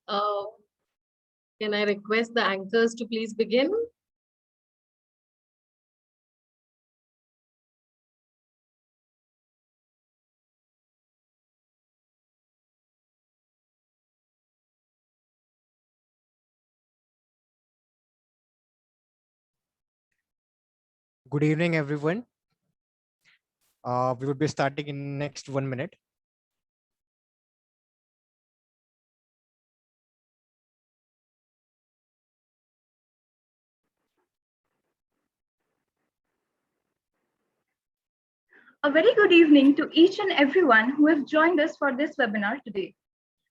Uh, can I request the anchors to please begin? Good evening, everyone. We will be starting in next 1 minute. A very good evening to each and everyone who has joined us for this webinar today.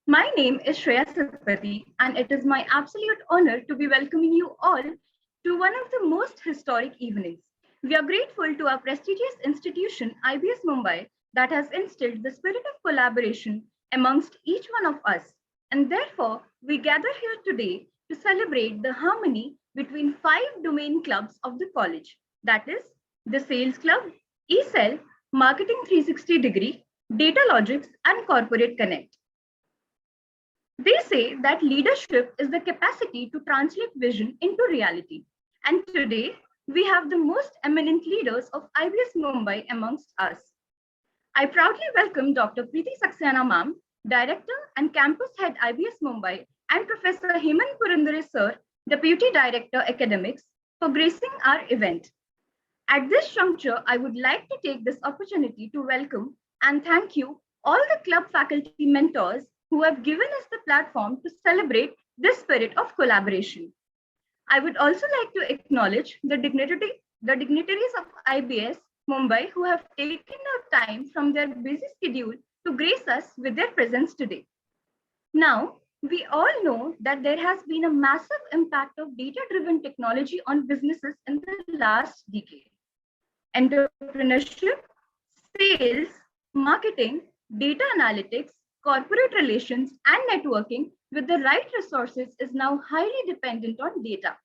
My name is Shreya Satpathy, and it is my absolute honor to be welcoming you all to one of the most historic evenings. We are grateful to our prestigious institution, IBS Mumbai, that has instilled the spirit of collaboration amongst each one of us. And therefore, we gather here today to celebrate the harmony between 5 domain clubs of the college, that is, the Sales Club, eCell, Marketing 360 Degree, Data Logics, and Corporate Connect. They say that leadership is the capacity to translate vision into reality. And today, we have the most eminent leaders of IBS Mumbai amongst us. I proudly welcome Dr. Preeti Saxena ma'am, Director and Campus Head IBS Mumbai, and Professor Hemant Purandare sir, Deputy Director Academics, for gracing our event. At this juncture, I would like to take this opportunity to welcome and thank you all the club faculty mentors who have given us the platform to celebrate this spirit of collaboration. I would also like to acknowledge the dignitaries of IBS Mumbai who have taken out time from their busy schedule to grace us with their presence today. Now, we all know that there has been a massive impact of data-driven technology on businesses in the last decade. Entrepreneurship, sales, marketing, data analytics, corporate relations, and networking with the right resources is now highly dependent on data.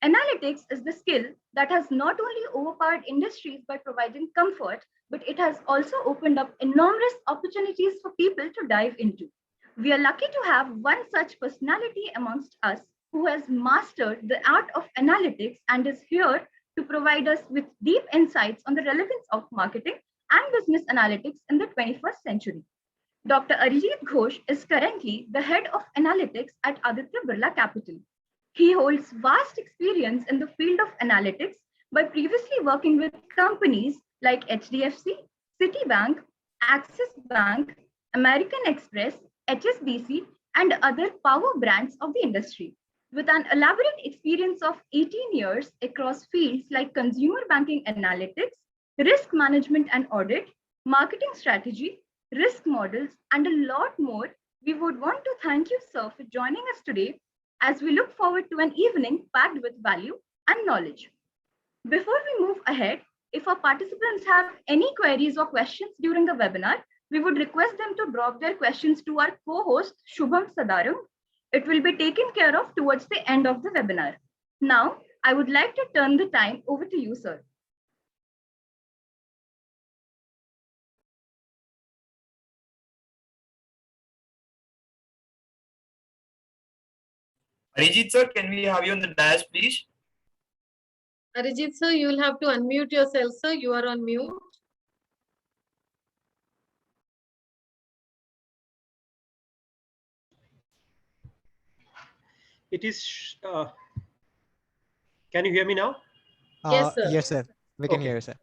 Analytics is the skill that has not only overpowered industries by providing comfort, but it has also opened up enormous opportunities for people to dive into. We are lucky to have one such personality amongst us who has mastered the art of analytics and is here to provide us with deep insights on the relevance of marketing and business analytics in the 21st century. Dr. Arijit Ghosh is currently the head of analytics at Aditya Birla Capital. He holds vast experience in the field of analytics by previously working with companies like HDFC, Citibank, Axis Bank, American Express, HSBC, and other power brands of the industry. With an elaborate experience of 18 years across fields like consumer banking analytics, risk management and audit, marketing strategy, risk models, and a lot more, we would want to thank you, sir, for joining us today as we look forward to an evening packed with value and knowledge. Before we move ahead, if our participants have any queries or questions during the webinar, we would request them to drop their questions to our co-host, Shubham Sadaram. It will be taken care of towards the end of the webinar. Now, I would like to turn the time over to you, sir. Arijit sir, can we have you on the dais, please? Arijit sir, you will have to unmute yourself, sir. You are on mute. It is. Can you hear me now? Yes, sir. Yes, sir. We can hear you, sir.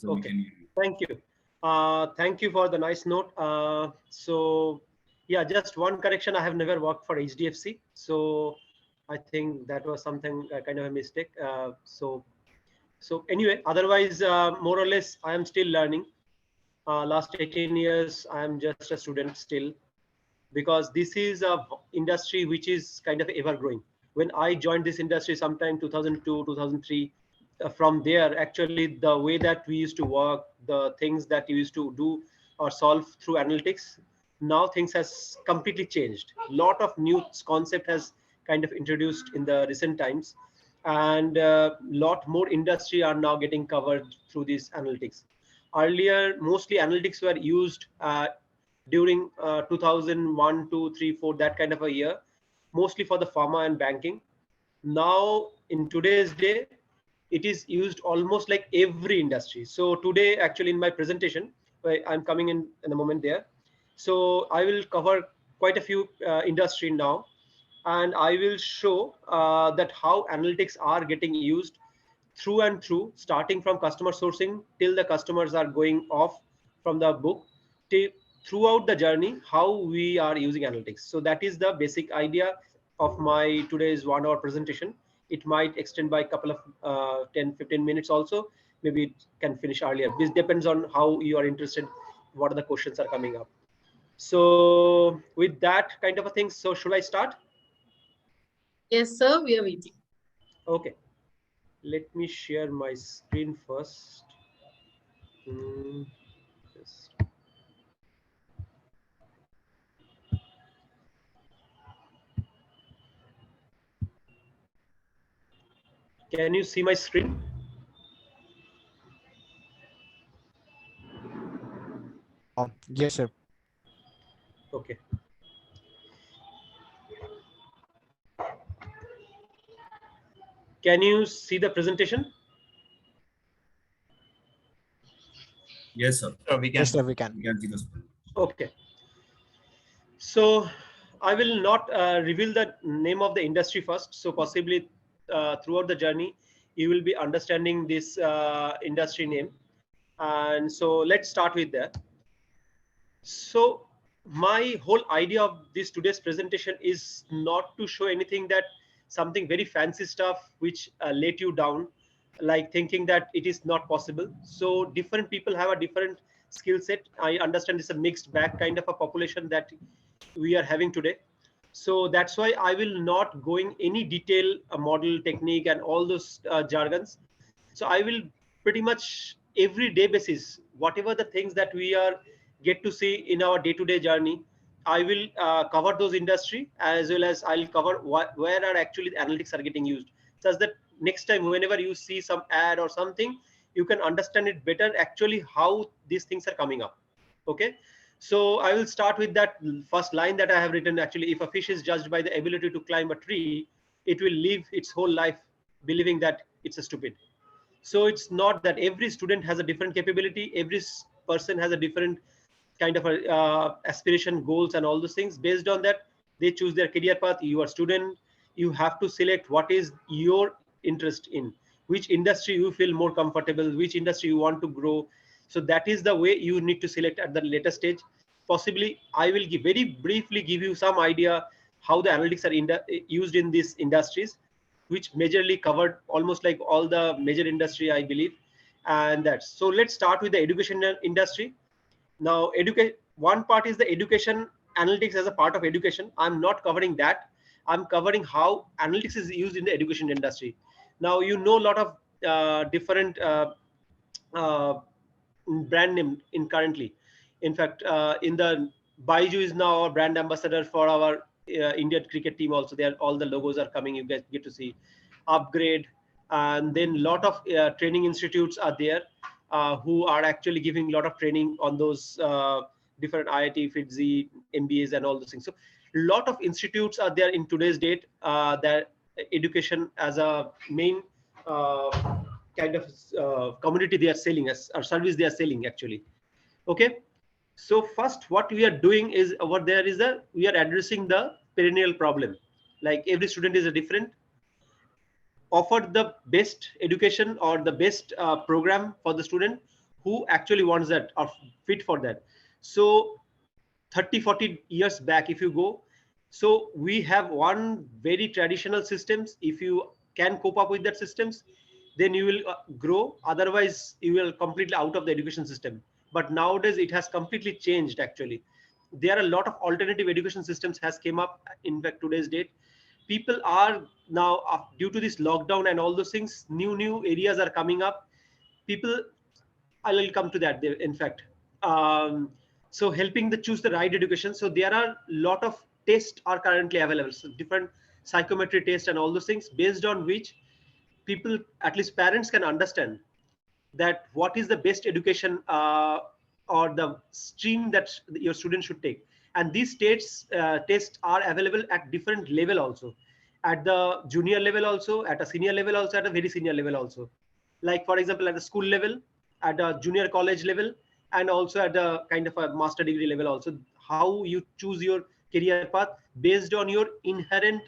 Okay. Thank you. Thank you for the nice note. So, yeah, just one correction. I have never worked for HDFC. So, I think that was something kind of a mistake. So anyway, otherwise, more or less, I am still learning. Last 18 years, I am just a student still, because this is a industry which is kind of ever growing. When I joined this industry sometime 2002, 2003, from there, actually, the way that we used to work, the things that we used to do or solve through analytics, now things has completely changed. A lot of new concept has kind of introduced in the recent times, and lot more industry are now getting covered through these analytics. Earlier, mostly analytics were used during 2001, 2, 3, 4, that kind of a year. mostly for the pharma and banking. Now in today's day, it is used almost like every industry. So today, actually in my presentation, I'm coming in a moment there. So I will cover quite a few industry now, and I will show that how analytics are getting used through and through, starting from customer sourcing till the customers are going off from the book, till throughout the journey, how we are using analytics. So that is the basic idea of my today's 1 hour presentation. It might extend by a couple of 10-15 minutes also. Maybe it can finish earlier. This depends on how you are interested, what are the questions are coming up. So with that kind of a thing, so should I start? Yes, sir. We are waiting. Okay. Let me share my screen first. Just can you see my screen? Yes, sir. Okay. Can you see the presentation? Yes, sir. Sure, we can. Yes, sir, we can. We can see this. Okay. So I will not reveal the name of the industry first. So possibly throughout the journey, you will be understanding this industry name. And so let's start with that. So my whole idea of this today's presentation is not to show anything that something very fancy stuff which let you down, like thinking that it is not possible. So different people have a different skill set. I understand it's a mixed bag kind of a population that we are having today. So that's why I will not going any detail model technique and all those jargons. So I will pretty much everyday basis, whatever the things that we are get to see in our day-to-day journey, I will cover those industry, as well as I'll cover where are actually the analytics are getting used, such that next time whenever you see some ad or something, you can understand it better actually how these things are coming up. Okay. So I will start with that first line that I have written. Actually, if a fish is judged by the ability to climb a tree, it will live its whole life believing that it's a stupid. So it's not that every student has a different capability. Every person has a different kind of a, aspiration, goals, and all those things. Based on that, they choose their career path. You are student. You have to select what is your interest in, which industry you feel more comfortable, which industry you want to grow. So that is the way you need to select at the later stage. Possibly, I will very briefly give you some idea how the analytics are used in these industries, which majorly covered almost like all the major industry, I believe. And that's so. Let's start with the education industry. Now, one part is the education analytics as a part of education. I'm not covering that. I'm covering how analytics is used in the education industry. Now, you know a lot of different uh, brand name in currently. In fact, in the Baiju is now our brand ambassador for our Indian cricket team. Also, there all the logos are coming. You guys get to see Upgrade, and then lot of training institutes are there who are actually giving a lot of training on those different IIT, FITZY, MBAs, and all those things. So, a lot of institutes are there in today's date that education as a main kind of commodity they are selling as or service they are selling actually. Okay. So first, what we are doing is over there is that we are addressing the perennial problem. Like every student is a different, offer the best education or the best program for the student who actually wants that or fit for that. So 30-40 years back, if you go, so we have one very traditional systems. If you can cope up with that systems, then you will grow. Otherwise, you will completely out of the education system. But nowadays, it has completely changed. Actually, there are a lot of alternative education systems has came up. In fact, today's date, people are now due to this lockdown and all those things, new areas are coming up. People, I will come to that there. In fact, so helping the choose the right education. So there are a lot of tests are currently available. So different psychometry tests and all those things based on which people, at least parents, can understand that what is the best education or the stream that your student should take. And these tests are available at different level also, at the junior level also, at a senior level also, at a very senior level also. Like for example, at the school level, at a junior college level, and also at the kind of a master degree level also. How you choose your career path based on your inherent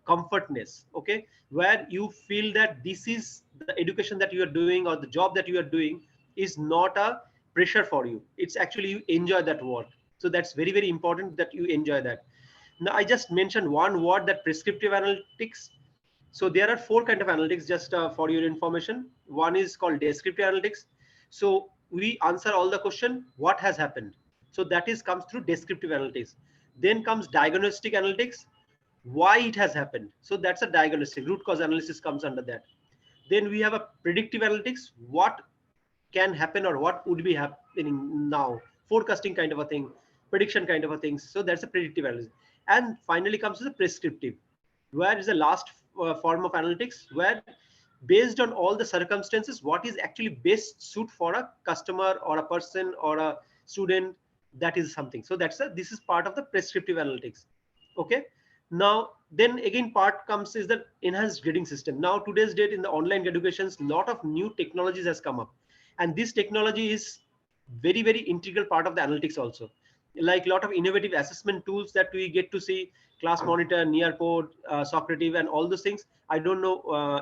comfortness, okay, where you feel that this is the education that you are doing or the job that you are doing is not a pressure for you. It's actually you enjoy that work. So that's very, very important that you enjoy that. Now I just mentioned one word, that prescriptive analytics. So there are four kind of analytics, just for your information. One is called descriptive analytics. So we answer all the question, what has happened. So that is comes through descriptive analytics. Then comes diagnostic analytics, why it has happened. So that's a diagnostic, root cause analysis comes under that. Then we have a predictive analytics, what can happen or what would be happening now, forecasting kind of a thing, prediction kind of a thing. So that's a predictive analysis. And finally comes to the prescriptive, where is the last form of analytics, where based on all the circumstances, what is actually best suit for a customer or a person or a student, that is something. So this is part of the prescriptive analytics. Okay. Now then again part comes is the enhanced grading system. Now today's date in the online educations, lot of new technologies has come up, and this technology is very, very integral part of the analytics also. Like a lot of innovative assessment tools that we get to see, Class Monitor, Nearpod, Socrative, and all those things. I don't know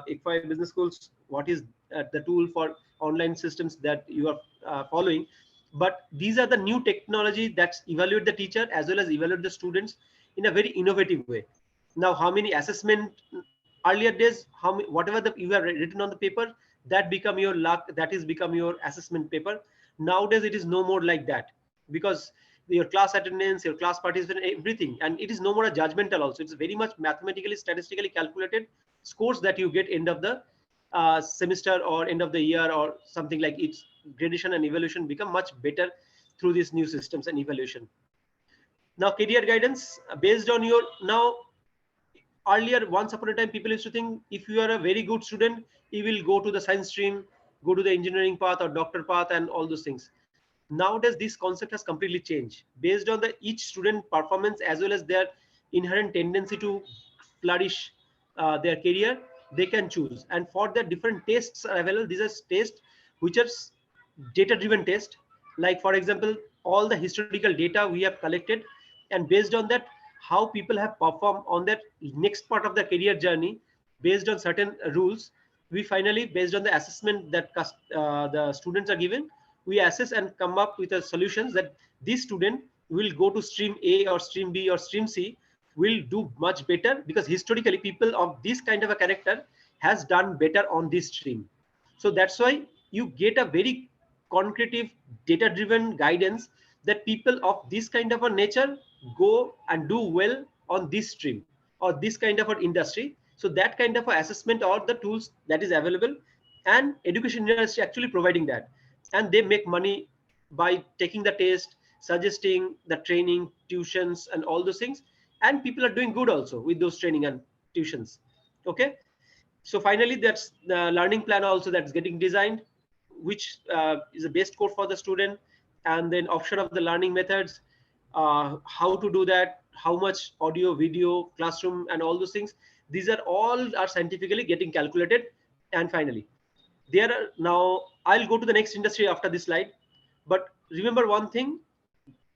ICFAI Business Schools what is the tool for online systems that you are following, but these are the new technology that evaluate the teacher as well as evaluate the students in a very innovative way. Now how many assessment, earlier days, whatever you have written on the paper, that become your luck, that is become your assessment paper. Nowadays it is no more like that, because your class attendance, your class participation, everything, and it is no more a judgmental also. It's very much mathematically, statistically calculated scores that you get end of the semester or end of the year or something like. Its gradation and evaluation become much better through these new systems and evaluation. Now career guidance based on your, now earlier once upon a time people used to think if you are a very good student, you will go to the science stream, go to the engineering path or doctor path and all those things. Nowadays this concept has completely changed based on the each student performance as well as their inherent tendency to flourish their career. They can choose, and for the different tests are available. These are tests which are data driven test. Like for example, all the historical data we have collected, and based on that how people have performed on that next part of the career journey based on certain rules. We finally, based on the assessment that the students are given, we assess and come up with a solutions that this student will go to stream A or stream B or stream C, will do much better because historically people of this kind of a character has done better on this stream. So that's why you get a very concretive data driven guidance that people of this kind of a nature go and do well on this stream or this kind of an industry. So that kind of assessment or the tools that is available, and education industry actually providing that, and they make money by taking the test, suggesting the training, tuitions and all those things, and people are doing good also with those training and tuitions. Okay, so finally that's the learning plan also that's getting designed, which is the best course for the student, and then option of the learning methods, how to do that, how much audio, video, classroom and all those things. These are all are scientifically getting calculated. And finally there are, now I'll go to the next industry after this slide, but remember one thing,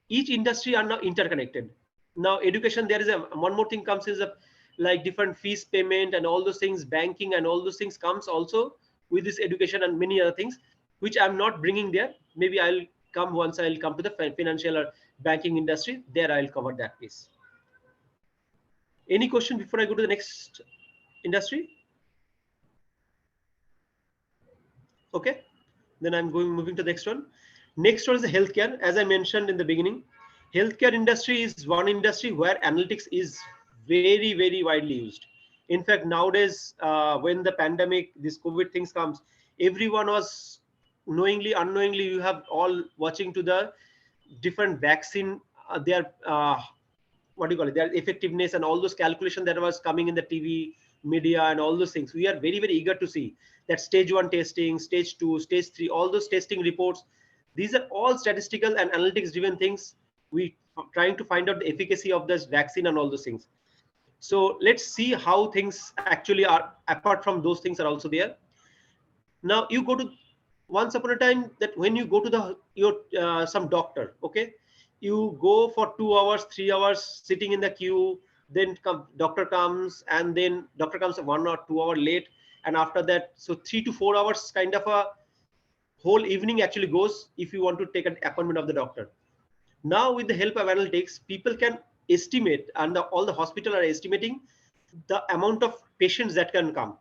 each industry are now interconnected. Now education, there is a one more thing comes is a like different fees payment and all those things, banking and all those things comes also with this education and many other things which I'm not bringing there. Maybe I'll come once I'll come to the financial or banking industry, there I'll cover that piece. Any question before I go to the next industry? Okay, then I'm moving to the next one. Next one is the healthcare. As I mentioned in the beginning, healthcare industry is one industry where analytics is very, very widely used. In fact, nowadays, when the pandemic, this COVID things comes, everyone was knowingly, unknowingly, you have all watching to the different vaccine, their what do you call it, their effectiveness and all those calculations that was coming in the TV, media and all those things. We are very, very eager to see that stage 1 testing, stage 2, stage 3, all those testing reports. These are all statistical and analytics driven things. We trying to find out the efficacy of this vaccine and all those things. So let's see how things actually are. Apart from those things are also there. Now you go to, once upon a time, that when you go to the your some doctor, okay, you go for 2 hours, 3 hours sitting in the queue, then doctor comes, and then doctor comes 1 or 2 hours late, and after that, so 3 to 4 hours kind of a whole evening actually goes if you want to take an appointment of the doctor. Now with the help of analytics, people can estimate, and all the hospital are estimating the amount of patients that can come,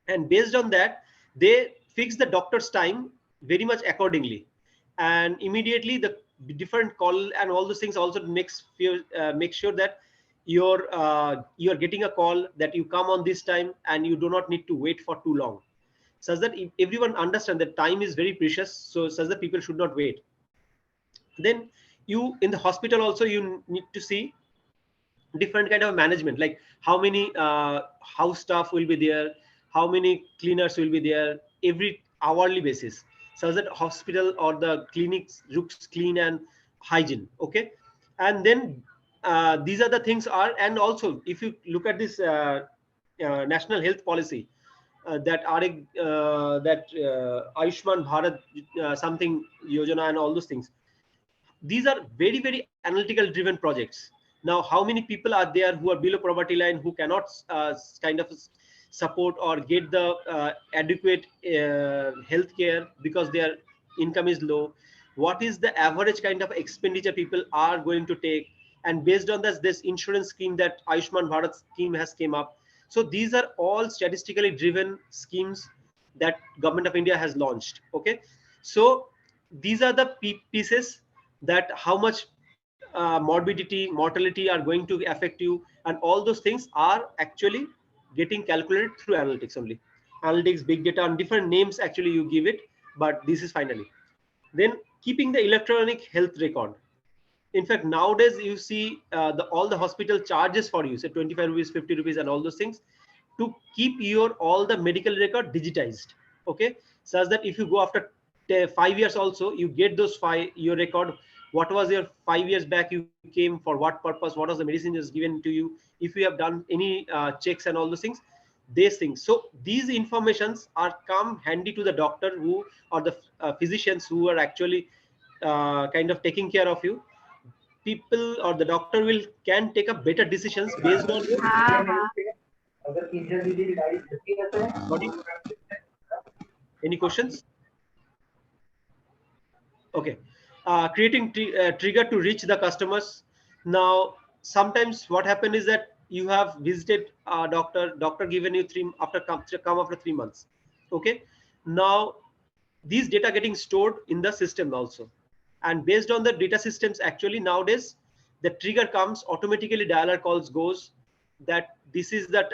and based on that they fix the doctor's time very much accordingly, and immediately the different call and all those things also makes make sure that you're getting a call that you come on this time and you do not need to wait for too long, such that everyone understand that time is very precious, so such that people should not wait. Then you in the hospital also you need to see different kind of management, like how many house staff will be there, how many cleaners will be there every hourly basis, so that hospital or the clinics looks clean and hygiene. Okay, and then these are the things are, and also if you look at this national health policy that are that Ayushman Bharat something Yojana and all those things, these are very, very analytical driven projects. Now how many people are there who are below poverty line, who cannot kind of support or get the adequate health care because their income is low? What is the average kind of expenditure people are going to take? And based on this insurance scheme that Ayushman Bharat scheme has came up. So these are all statistically driven schemes that government of India has launched. Okay, so these are the pieces that how much morbidity, mortality are going to affect you, and all those things are actually getting calculated through analytics only. Analytics, big data, and different names actually you give it, but this is finally. Then keeping the electronic health record. In fact, nowadays you see all the hospital charges for you, say 25 rupees, 50 rupees, and all those things to keep your all the medical record digitized. Okay, such that if you go after 5 years also, you get those your record. What was your 5 years back? You came for what purpose? What was the medicine is given to you? If you have done any checks and all those things, these things. So these informations are come handy to the doctor who or the physicians who are actually kind of taking care of you. People or the doctor can take a better decisions based on Sorry? Any questions? Okay, creating trigger to reach the customers. Now sometimes what happened is that you have visited a doctor given you come after 3 months. Okay, now these data getting stored in the system also, and based on the data systems actually nowadays the trigger comes automatically, dialer calls goes that this is that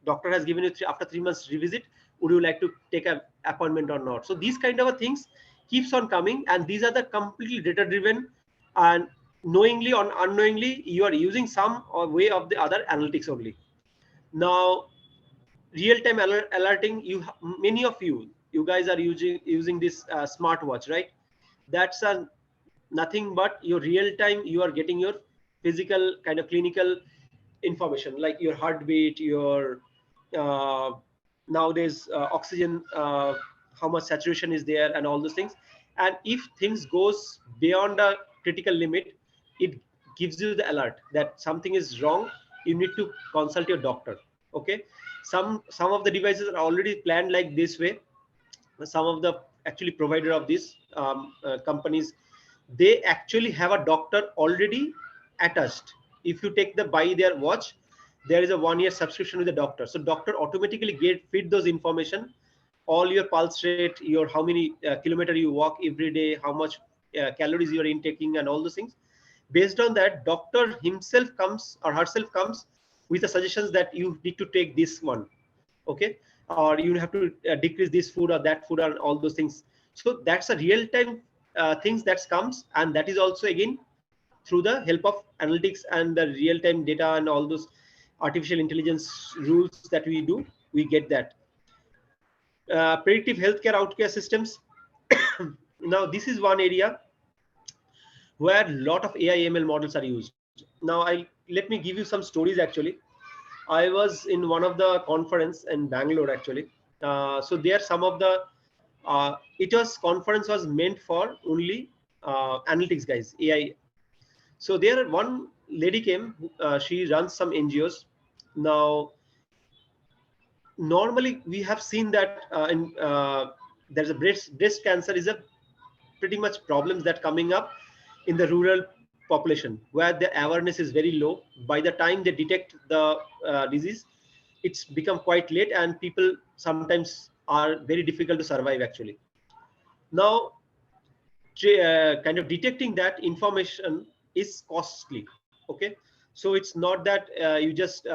doctor has given you after 3 months revisit, would you like to take an appointment or not? So these kind of things keeps on coming, and these are the completely data driven, and knowingly or unknowingly you are using some way of the other analytics only. Now real-time alerting, many of you guys are using this smartwatch, right? That's nothing but your real time, you are getting your physical kind of clinical information like your heartbeat, your nowadays oxygen, how much saturation is there, and all those things. And if things goes beyond a critical limit, it gives you the alert that something is wrong, you need to consult your doctor. Okay, some of the devices are already planned like this way. Some of the actually provider of these companies, they actually have a doctor already attached. If you take buy their watch, there is a 1-year subscription with the doctor, so doctor automatically feed those information, all your pulse rate, your how many kilometer you walk every day, how much calories you are intaking, and all those things. Based on that, doctor himself comes or herself comes with the suggestions that you need to take this one, okay, or you have to decrease this food or that food and all those things. So that's a real time things that comes, and that is also again through the help of analytics and the real time data and all those artificial intelligence rules that we do, we get that. Predictive healthcare outcare systems. Now this is one area where a lot of AI ML models are used. Now, let me give you some stories actually. I was in one of the conference in Bangalore actually. So there some of the conference was meant for only analytics guys, AI. So there one lady came. She runs some NGOs. Now, normally we have seen that there's a breast cancer is a pretty much problems that coming up in the rural population where the awareness is very low. By the time they detect the disease, it's become quite late and people sometimes are very difficult to survive actually. Now, kind of detecting that information is costly. Okay, so it's not that you just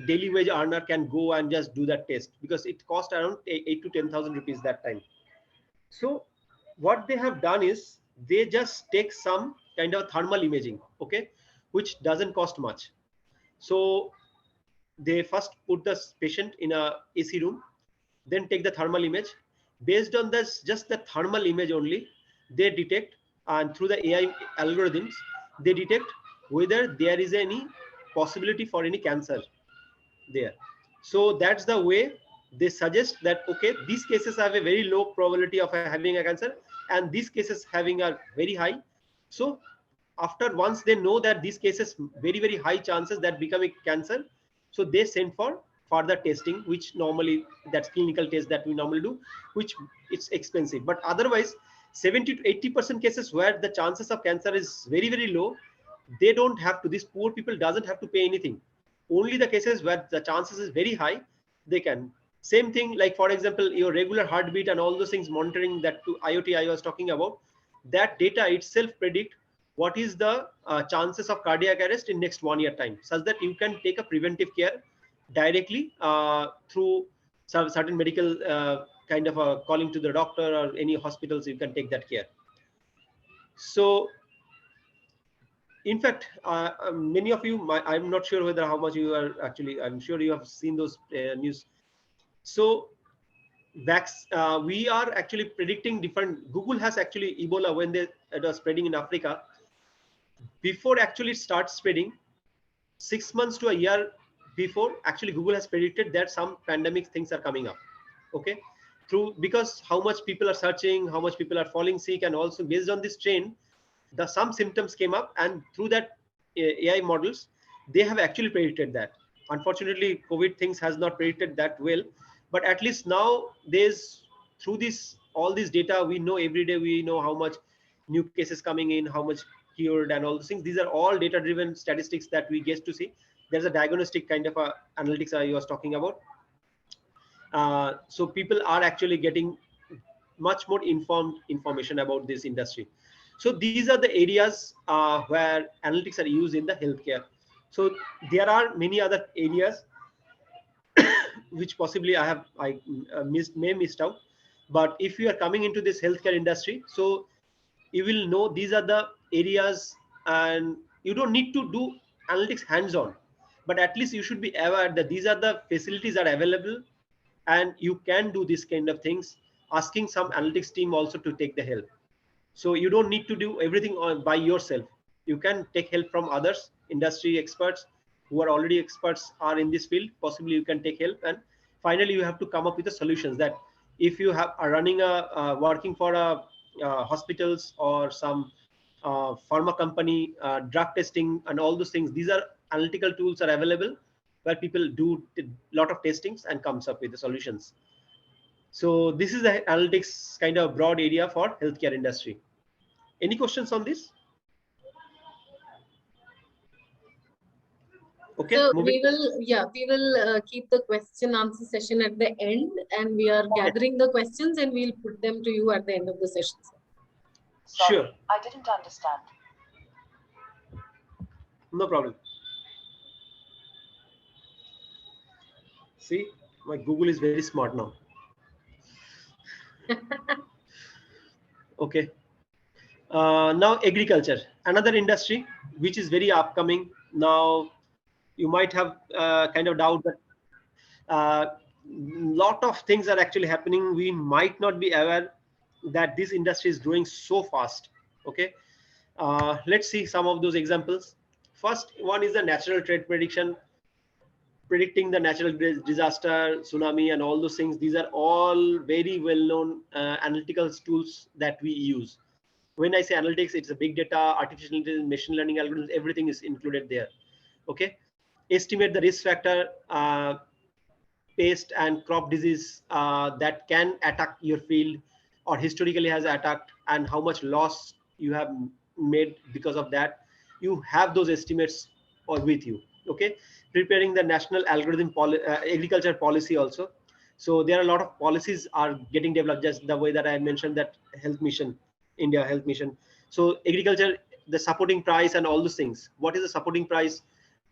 daily wage earner can go and just do that test, because it costs around 8 to 10,000 rupees that time. So what they have done is they just take some kind of thermal imaging, okay, which doesn't cost much. So they first put the patient in a AC room, then take the thermal image. Based on this, just the thermal image only, they detect, and through the AI algorithms, they detect whether there is any possibility for any cancer there. So that's the way they suggest that, okay, these cases have a very low probability of having a cancer, and these cases having a very high. So after once they know that these cases very high chances that become a cancer, so they send for further testing, which normally that's clinical test that we normally do, which it's expensive. But otherwise 70 to 80% cases where the chances of cancer is very low, they don't have to, these poor people doesn't have to pay anything. Only the cases where the chances is very high, they can. Same thing, like for example, your regular heartbeat and all those things, monitoring that to IoT I was talking about, that data itself predict what is the chances of cardiac arrest in next 1 year time, such that you can take a preventive care directly through certain medical kind of a calling to the doctor or any hospitals, you can take that care. So in fact, many of you, I'm not sure whether how much you are actually, I'm sure you have seen those news. So we are actually predicting different, Google has actually Ebola when it was spreading in Africa. Before actually it starts spreading, 6 months to a year before, actually Google has predicted that some pandemic things are coming up. Okay, because how much people are searching, how much people are falling sick, and also based on this trend, some symptoms came up, and through that AI models, they have actually predicted that. Unfortunately, COVID things has not predicted that well, but at least now there's, through this all this data, we know every day, we know how much new cases coming in, how much cured, and all those things. These are all data driven statistics that we get to see. There's a diagnostic kind of a analytics I was talking about. So people are actually getting much more informed information about this industry. So these are the areas where analytics are used in the healthcare. So there are many other areas which possibly I missed out. But if you are coming into this healthcare industry, so you will know these are the areas, and you don't need to do analytics hands-on, but at least you should be aware that these are the facilities are available, and you can do this kind of things, asking some analytics team also to take the help. So you don't need to do everything by yourself. You can take help from others, industry experts who are already experts are in this field. Possibly you can take help, and finally you have to come up with the solutions that if you are running working for a hospitals or some pharma company, drug testing and all those things, these are analytical tools are available where people do a lot of testings and comes up with the solutions. So this is the analytics kind of broad area for healthcare industry. Any questions on this? Okay, So moving. we will keep the question answer session at the end, and we are gathering the questions and we'll put them to you at the end of the session. Sorry, sure. I didn't understand. No problem. See, my Google is very smart now. Okay. Now agriculture, another industry which is very upcoming. Now you might have kind of doubt that lot of things are actually happening. We might not be aware that this industry is growing so fast. Okay. Let's see some of those examples. First one is the natural trade prediction, predicting the natural disaster, tsunami, and all those things. These are all very well-known analytical tools that we use. When I say analytics, it's a big data, artificial intelligence, machine learning algorithms, everything is included there. Okay. Estimate the risk factor, pest and crop disease that can attack your field or historically has attacked, and how much loss you have made because of that. You have those estimates or with you. Okay. Preparing the national algorithm agriculture policy also. So there are a lot of policies are getting developed, just the way that I mentioned that health mission, India health mission. So agriculture, the supporting price and all those things. What is the supporting price?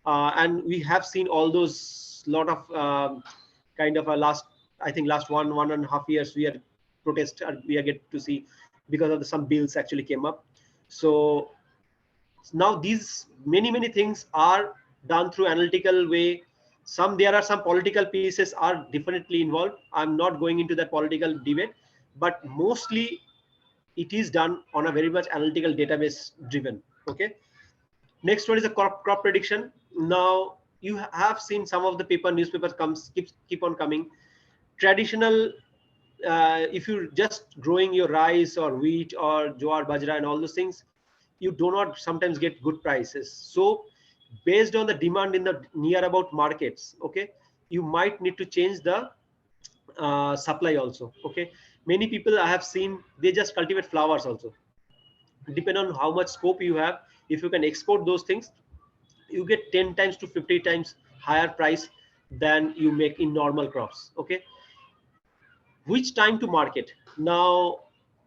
And we have seen all those lot of kind of a last 1.5 years we are protest, we are get to see because of some bills actually came up. So now these many things are done through analytical way. There are some political pieces are definitely involved. I'm not going into that political debate, but mostly it is done on a very much analytical database driven. Okay. Next one is a crop prediction. Now you have seen some of the newspapers keep on coming. Traditional, if you're just growing your rice or wheat or jowar, bajra and all those things, you do not sometimes get good prices. So based on the demand in the near about markets, okay, you might need to change the supply also. Okay. Many people I have seen, they just cultivate flowers also. Depending on how much scope you have, if you can export those things, you get 10 times to 50 times higher price than you make in normal crops. Okay. Which time to market? Now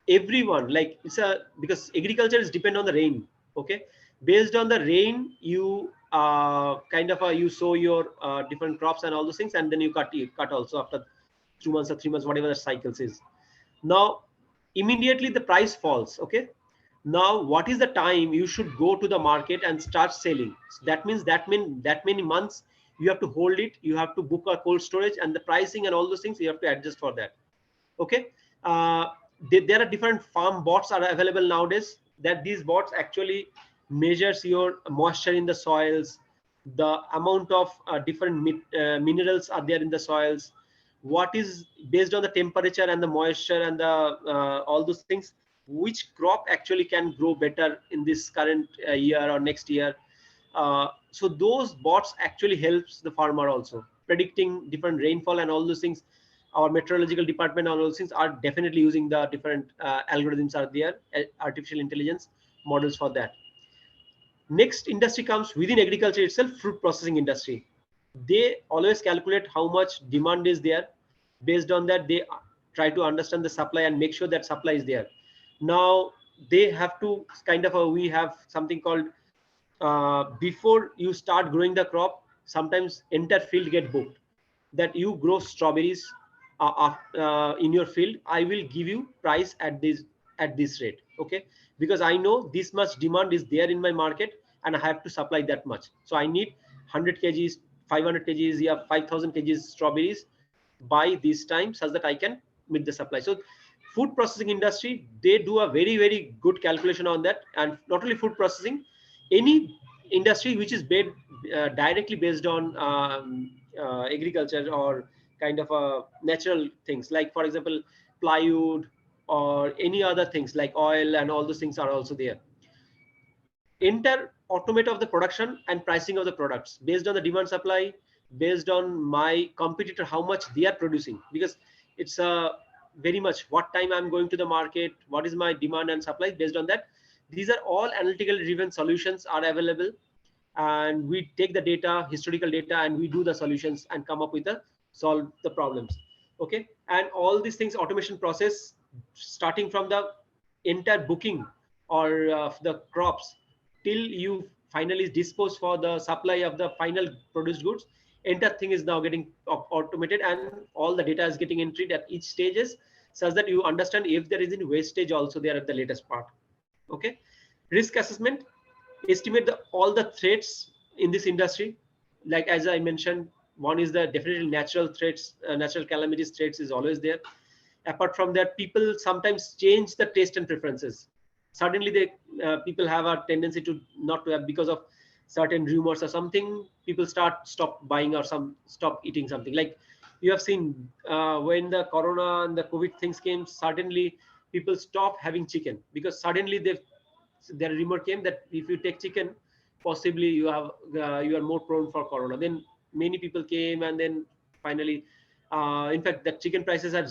everyone, like because agriculture is depend on the rain. Okay. Based on the rain, you you sow your different crops and all those things, and then you cut also after 2 months or 3 months, whatever the cycles is. Now immediately the price falls. Okay. Now what is the time you should go to the market and start selling? So that means that many months you have to hold it, you have to book a cold storage, and the pricing and all those things you have to adjust for that. Okay. There are different farm bots are available nowadays, that these bots actually measures your moisture in the soils, the amount of different minerals are there in the soils, what is based on the temperature and the moisture and the all those things, which crop actually can grow better in this current year or next year. So those bots actually helps the farmer also predicting different rainfall and all those things. Our meteorological department and all those things are definitely using the different algorithms are there, artificial intelligence models for that. Next industry comes within agriculture itself, fruit processing industry. They always calculate how much demand is there. Based on that, they try to understand the supply and make sure that supply is there. Now they have to we have something called before you start growing the crop, sometimes entire field get booked, that you grow strawberries in your field, I will give you price at this rate. Okay. Because I know this much demand is there in my market and I have to supply that much. So I need 100 kgs, 500 kgs, yeah, 5,000 kgs strawberries by this time, such that I can meet the supply. So food processing industry, they do a very good calculation on that. And not only food processing, any industry which is directly based on agriculture or natural things, like for example plywood or any other things like oil and all those things are also there. Enter automate of the production and pricing of the products based on the demand supply, based on my competitor how much they are producing, because it's very much what time I'm going to the market, what is my demand and supply. Based on that, these are all analytical driven solutions are available, and we take the data, historical data, and we do the solutions and come up with solve the problems. Okay. And all these things, automation process, starting from the entire booking or the crops till you finally dispose for the supply of the final produced goods, entire thing is now getting automated, and all the data is getting entered at each stages, such that you understand if there is any wastage also there at the latest part. Okay. Risk assessment, estimate all the threats in this industry. Like as I mentioned, one is the definitely natural threats, natural calamities threats is always there. Apart from that, people sometimes change the taste and preferences. suddenly people have a tendency to not to have, because of certain rumors or something, people stop buying or stop eating something. Like you have seen when the corona and the COVID things came, suddenly people stop having chicken, because suddenly their rumor came that if you take chicken, possibly you are more prone for corona. Then many people came, and then finally in fact the chicken prices have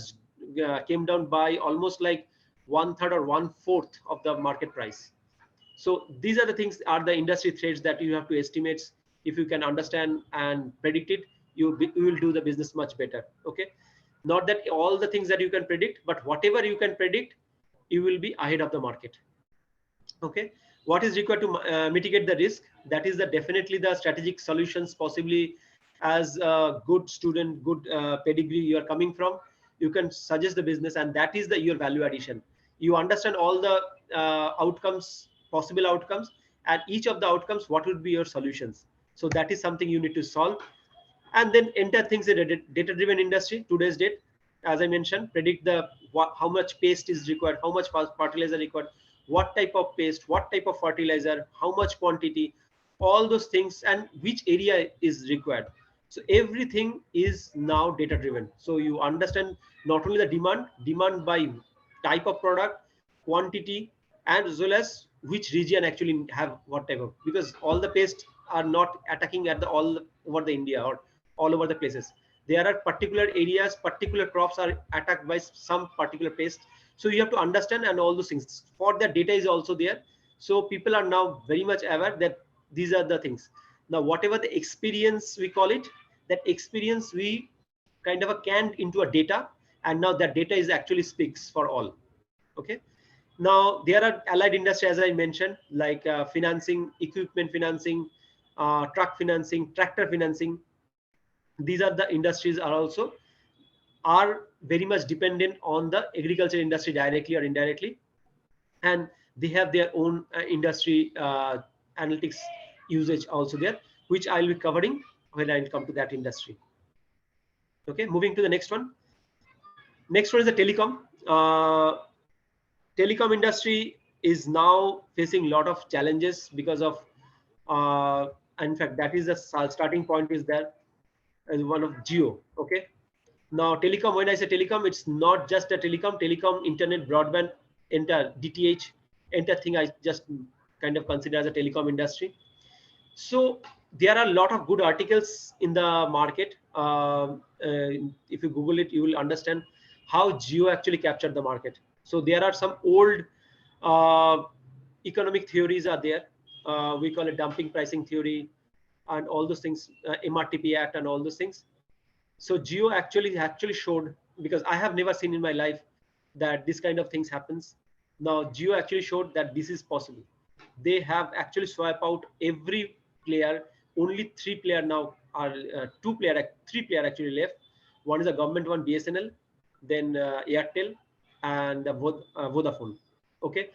came down by almost like 1/3 or 1/4 of the market price. So these are the things, are the industry threats that you have to estimate. If you can understand and predict it, you will do the business much better. Okay, not that all the things that you can predict, but whatever you can predict, you will be ahead of the market. Okay, what is required to mitigate the risk? That is definitely the strategic solutions. Possibly as a good student, good pedigree you are coming from, you can suggest the business, and that is your value addition. You understand all the outcomes, possible outcomes, and each of the outcomes, what would be your solutions. So that is something you need to solve. And then enter things in a data driven industry. Today's date, as I mentioned, predict how much paste is required, how much fertilizer required, what type of paste, what type of fertilizer, how much quantity, all those things, and which area is required. So everything is now data driven. So you understand not only the demand by type of product, quantity, and as well as which region actually have what type of, because all the pests are not attacking at all over the India or all over the places. There are particular areas, particular crops are attacked by some particular pest. So you have to understand, and all those things. For that, data is also there. So people are now very much aware that these are the things. Now, whatever the experience we call it, that experience we kind of canned into a data, and now that data is actually speaks for all. Okay. Now there are allied industry, as I mentioned, like financing, equipment financing, truck financing, tractor financing. These are the industries are very much dependent on the agriculture industry directly or indirectly, and they have their own industry analytics usage also there, which I'll be covering when I come to that industry. Okay, moving to the next one. Next one is the telecom. Telecom industry is now facing a lot of challenges because of, in fact, that is the starting point is there as one of Jio. Okay. Now telecom, when I say telecom, it's not just a telecom, internet, broadband, enter DTH, enter thing I just kind of consider as a telecom industry. So there are a lot of good articles in the market. If you Google it, you will understand how Jio actually captured the market. So there are some old economic theories are there. We call it dumping pricing theory and all those things, MRTP Act and all those things. So Jio actually showed, because I have never seen in my life that this kind of things happens. Now Jio actually showed that this is possible. They have actually swiped out every player. Only 3 player now are 3 player actually left. One is a government one, BSNL, then Airtel, and Vodafone. Okay,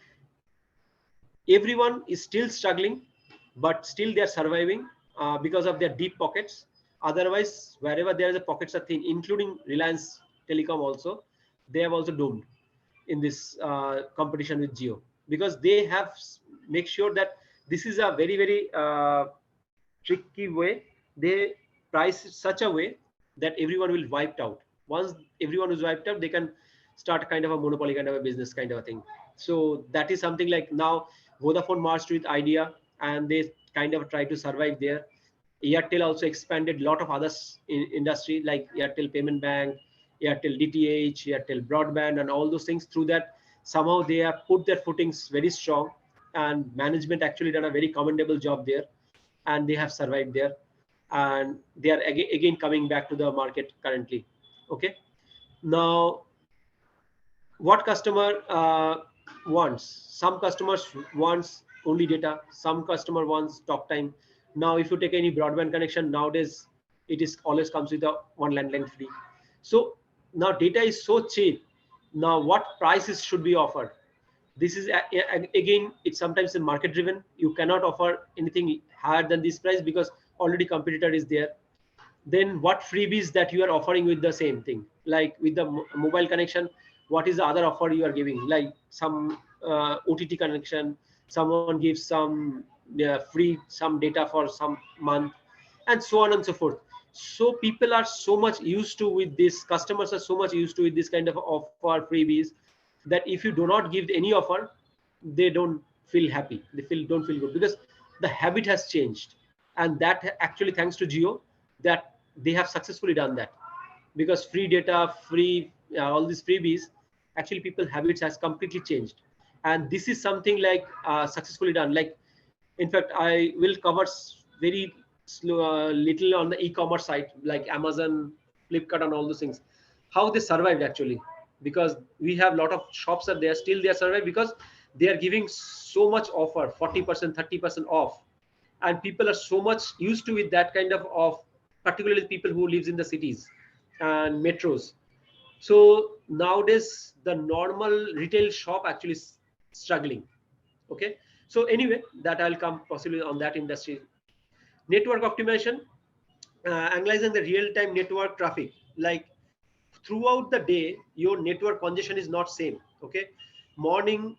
everyone is still struggling, but still they are surviving because of their deep pockets. Otherwise, wherever there is a pockets are thin, including Reliance Telecom also, they have also doomed in this competition with Jio, because they have make sure that this is a very tricky way. They price it such a way that everyone will wiped out. Once everyone is wiped out, they can start kind of a monopoly kind of a business kind of a thing. So that is something like now Vodafone merged with Idea, and they kind of try to survive there. Airtel also expanded a lot of others in industry, like Airtel Payment Bank, Airtel DTH, Airtel Broadband, and all those things. Through that, somehow they have put their footings very strong, and management actually done a very commendable job there, and they have survived there, and they are again coming back to the market currently. Okay, now what customer wants? Some customers wants only data, some customer wants talk time. Now if you take any broadband connection nowadays, it is always comes with a one landline free. So now data is so cheap. Now what prices should be offered? This is again, it's sometimes a market driven. You cannot offer anything higher than this price because already competitor is there. Then what freebies that you are offering with the same thing, like with the mobile connection, what is the other offer you are giving? Like some OTT connection, someone gives some free some data for some month, and so on and so forth. So people are so much used to with this, customers are so much used to with this kind of offer freebies, that if you do not give any offer, they don't feel happy, they don't feel good, because the habit has changed. And that actually thanks to Jio, that they have successfully done that, because free data, free all these freebies, actually people habits has completely changed. And this is something like successfully done. Like, in fact, I will cover very slow, little on the e-commerce side, like Amazon, Flipkart, and all those things, how they survived actually. Because we have a lot of shops are there, still they are survived because they are giving so much offer, 40%, 30% off, and people are so much used to it, that kind of particularly people who lives in the cities and metros. So nowadays the normal retail shop actually is struggling. Okay, so anyway, that I'll come possibly on that industry. Network optimization, analyzing the real-time network traffic. Like, throughout the day your network congestion is not same. Okay, morning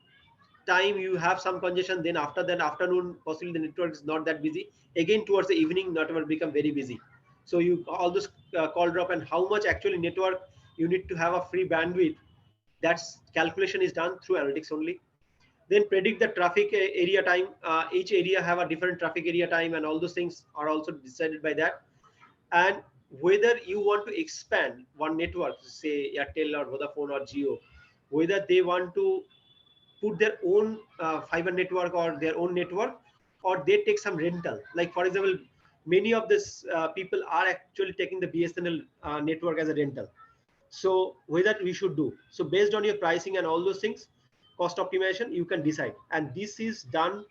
time you have some congestion, then after that afternoon possibly the network is not that busy, again towards the evening network become very busy. So you all this call drop, and how much actually network you need to have a free bandwidth, that's calculation is done through analytics only. Then predict the traffic area time. Each area have a different traffic area time, and all those things are also decided by that. And whether you want to expand one network, say Airtel or Vodafone or Jio, whether they want to put their own fiber network or their own network, or they take some rental. Like, for example, many of this people are actually taking the BSNL network as a rental. So whether we should do so, based on your pricing and all those things, cost optimization, you can decide. And this is done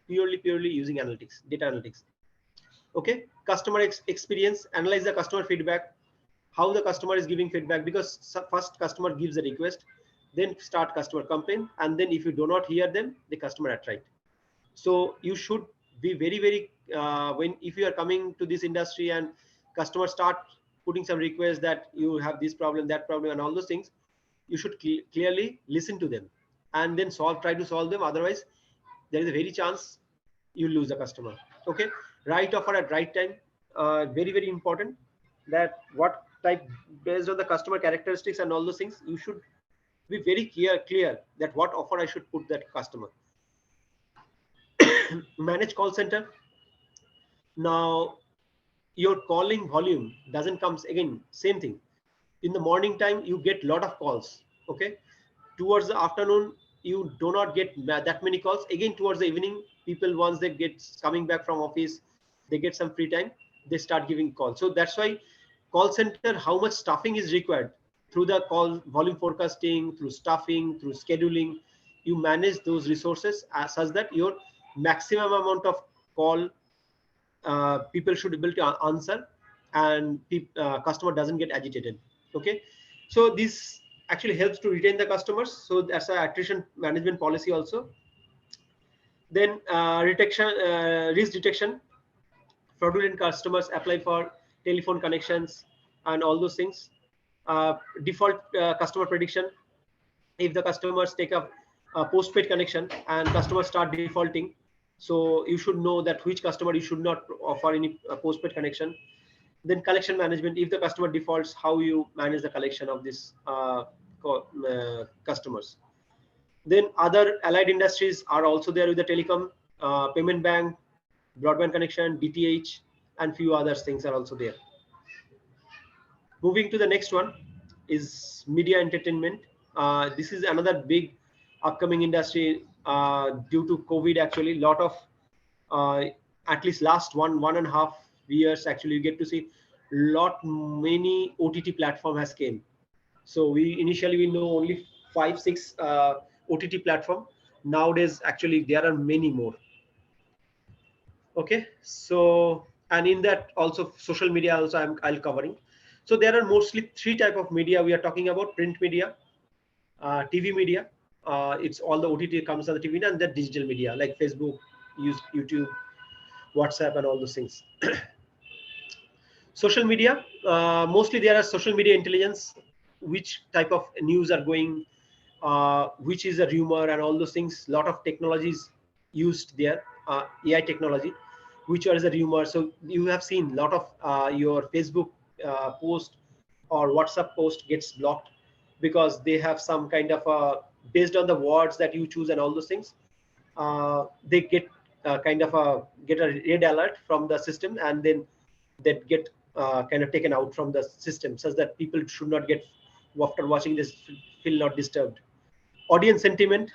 purely using analytics, data analytics. Okay, customer experience, analyze the customer feedback, how the customer is giving feedback, because first customer gives a request, then start customer complaint, and then if you do not hear them, the customer attract. So you should be very when if you are coming to this industry and customers start putting some requests that you have this problem, that problem, and all those things, you should clearly listen to them and then try to solve them. Otherwise there is a very chance you lose the customer. Okay, right offer at right time, very important, that what type, based on the customer characteristics and all those things, you should be very clear that what offer I should put that customer. Manage call center. Now your calling volume doesn't comes, again same thing, in the morning time you get lot of calls. Okay, towards the afternoon you do not get that many calls. Again towards the evening, people, once they get coming back from office, they get some free time, they start giving calls. So that's why call center, how much staffing is required, through the call volume forecasting, through staffing, through scheduling, you manage those resources as such that your maximum amount of call people should be able to answer, and customer doesn't get agitated. Okay, so this actually helps to retain the customers. So that's an attrition management policy also. Then risk detection, fraudulent customers apply for telephone connections and all those things. Default customer prediction, if the customers take a postpaid connection and customers start defaulting, so you should know that which customer you should not offer any postpaid connection. Then collection management, if the customer defaults, how you manage the collection of these customers. Then other allied industries are also there with the telecom, payment bank, broadband connection, DTH, and few other things are also there. Moving to the next one is media entertainment. This is another big upcoming industry due to COVID. Actually, lot of at least last one and a half years, actually you get to see many OTT platform has came. So we initially know only 5-6 OTT platform. Nowadays actually there are many more. Okay, so, and in that also social media also I'll covering. So there are mostly 3 type of media we are talking about: print media, TV media, it's all the OTT comes on the TV, and the digital media like Facebook, YouTube, WhatsApp, and all those things. Social media, mostly there are social media intelligence, which type of news are going, which is a rumor and all those things. Lot of technologies used there, AI technology, which is a rumor. So you have seen a lot of your Facebook post or WhatsApp post gets blocked because they have some kind of based on the words that you choose and all those things. They get get a red alert from the system, and then that get kind of taken out from the system, such that people should not get, after watching this, feel not disturbed. Audience sentiment,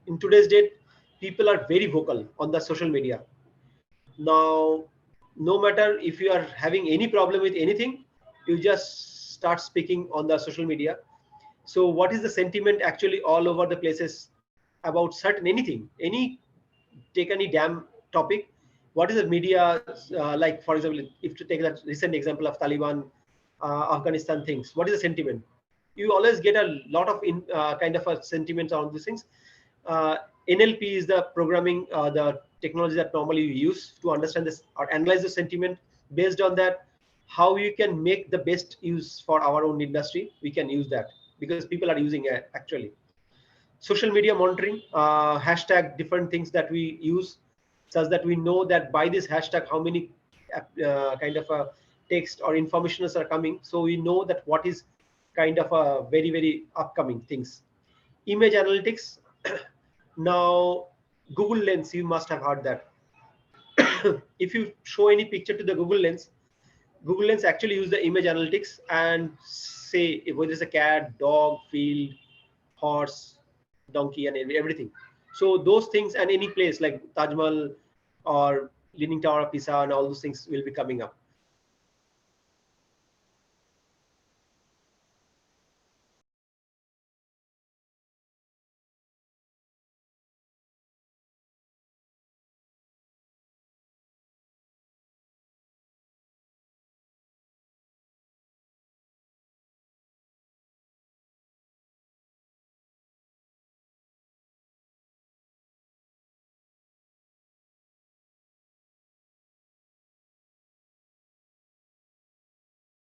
in today's date, people are very vocal on the social media. Now, no matter if you are having any problem with anything, you just start speaking on the social media. So what is the sentiment actually all over the places about certain anything, take any damn topic? What is the media like? For example, if to take that recent example of Taliban, Afghanistan things, what is the sentiment? You always get a lot of kind of a sentiment on these things. NLP is the programming, the technology that normally you use to understand this or analyze the sentiment. Based on that, how you can make the best use for our own industry, we can use that because people are using it actually. Social media monitoring, hashtag different things that we use, such that we know that by this hashtag how many kind of a text or informations are coming, so we know that what is kind of a very upcoming things. Image analytics. Now Google Lens, you must have heard that. If you show any picture to the Google Lens actually use the image analytics and say whether it's a cat, dog, field, horse, donkey, and everything. So those things, and any place like Taj Mahal or Leaning Tower of Pisa and all those things will be coming up.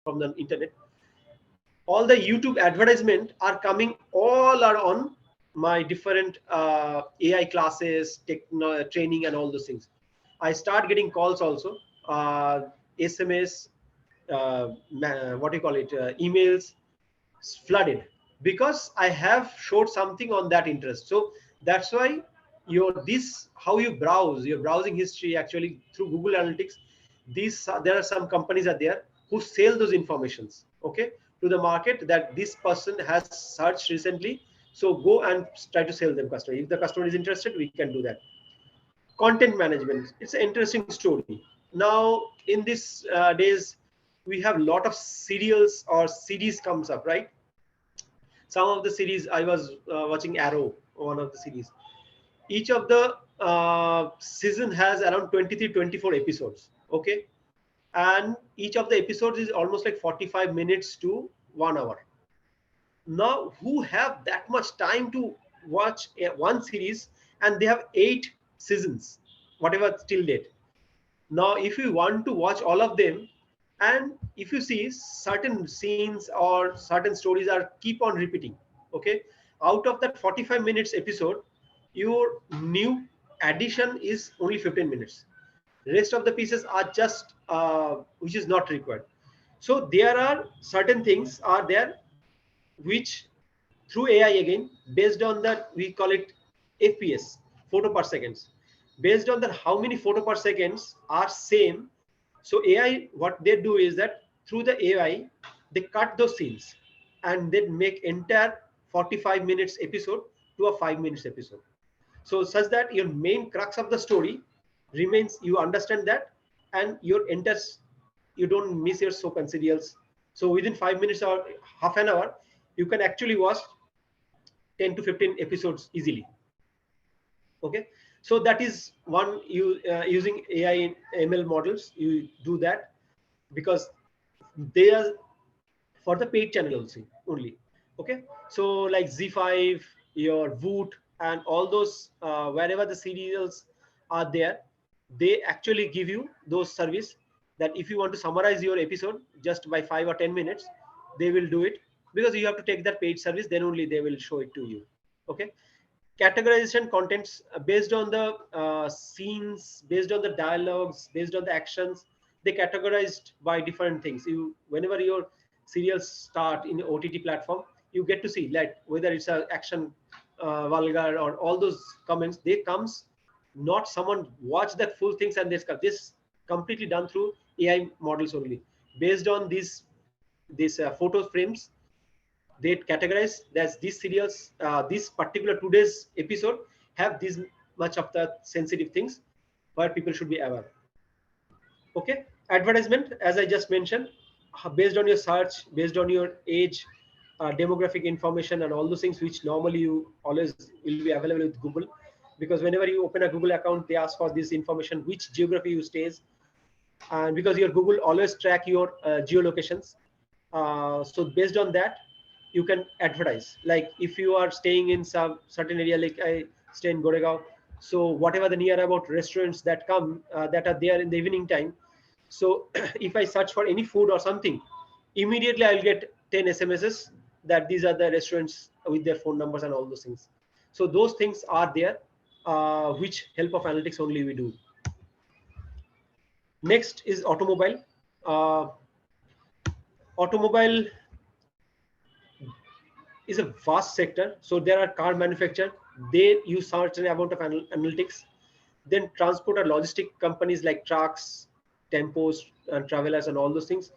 From the internet, all the YouTube advertisement are coming, all are on my different AI classes, training, and all those things. I start getting calls also, SMS, what do you call it, emails, flooded, because I have showed something on that interest. So that's why how you browse your browsing history actually through Google Analytics. There are some companies are there who sell those informations, okay, to the market, that this person has searched recently. So go and try to sell them customer. If the customer is interested, we can do that. Content management, it's an interesting story. Now in these days, we have a lot of serials or CDs comes up, right? Some of the series, I was watching Arrow, one of the series. Each of the season has around 23-24 episodes, okay, and each of the episodes is almost like 45 minutes to 1 hour. Now who have that much time to watch one series, and they have 8 seasons, whatever till date. Now if you want to watch all of them, and if you see certain scenes or certain stories are keep on repeating, okay, out of that 45 minutes episode, your new addition is only 15 minutes. Rest of the pieces are just which is not required. So there are certain things are there which through AI, again, based on that, we call it FPS, photo per seconds. Based on that, how many photo per seconds are same. So AI, what they do is that through the AI, they cut those scenes and then make entire 45 minutes episode to a 5 minutes episode. So such that your main crux of the story remains, you understand that, and your entire, you don't miss your soap and serials. So within 5 minutes or half an hour, you can actually watch 10 to 15 episodes easily. Okay, so that is one, you using AI ML models, you do that because they are for the paid channel also only. Okay, so like Z5, your Voot, and all those wherever the serials are there, they actually give you those service that if you want to summarize your episode just by 5 or 10 minutes, they will do it. because you have to take that paid service, then only they will show it to you. Okay. Categorization contents based on the scenes, based on the dialogues, based on the actions, they categorized by different things. You, whenever your serials start in OTT platform, you get to see like whether it's a action, vulgar, or all those comments. They comes, not someone watch that full things, and this completely done through AI models only, based on these photo frames. They categorize that these serials, this particular today's episode have this much of the sensitive things where people should be aware. Okay. Advertisement, as I just mentioned, based on your search, based on your age, demographic information, and all those things, which normally you always will be available with Google, because whenever you open a Google account, they ask for this information, which geography you stays, and because your Google always track your geolocations. So based on that, you can advertise. Like if you are staying in some certain area, like I stay in Goregaon, so whatever the near about restaurants that come that are there in the evening time, so if I search for any food or something, immediately I'll get 10 SMSs that these are the restaurants with their phone numbers and all those things. So those things are there, which help of analytics only we do. Next is automobile. Automobile is a vast sector. So there are car manufacturers, they use certain amount of analytics. Then transport or logistic companies like trucks, tempos, and travelers, and all those things,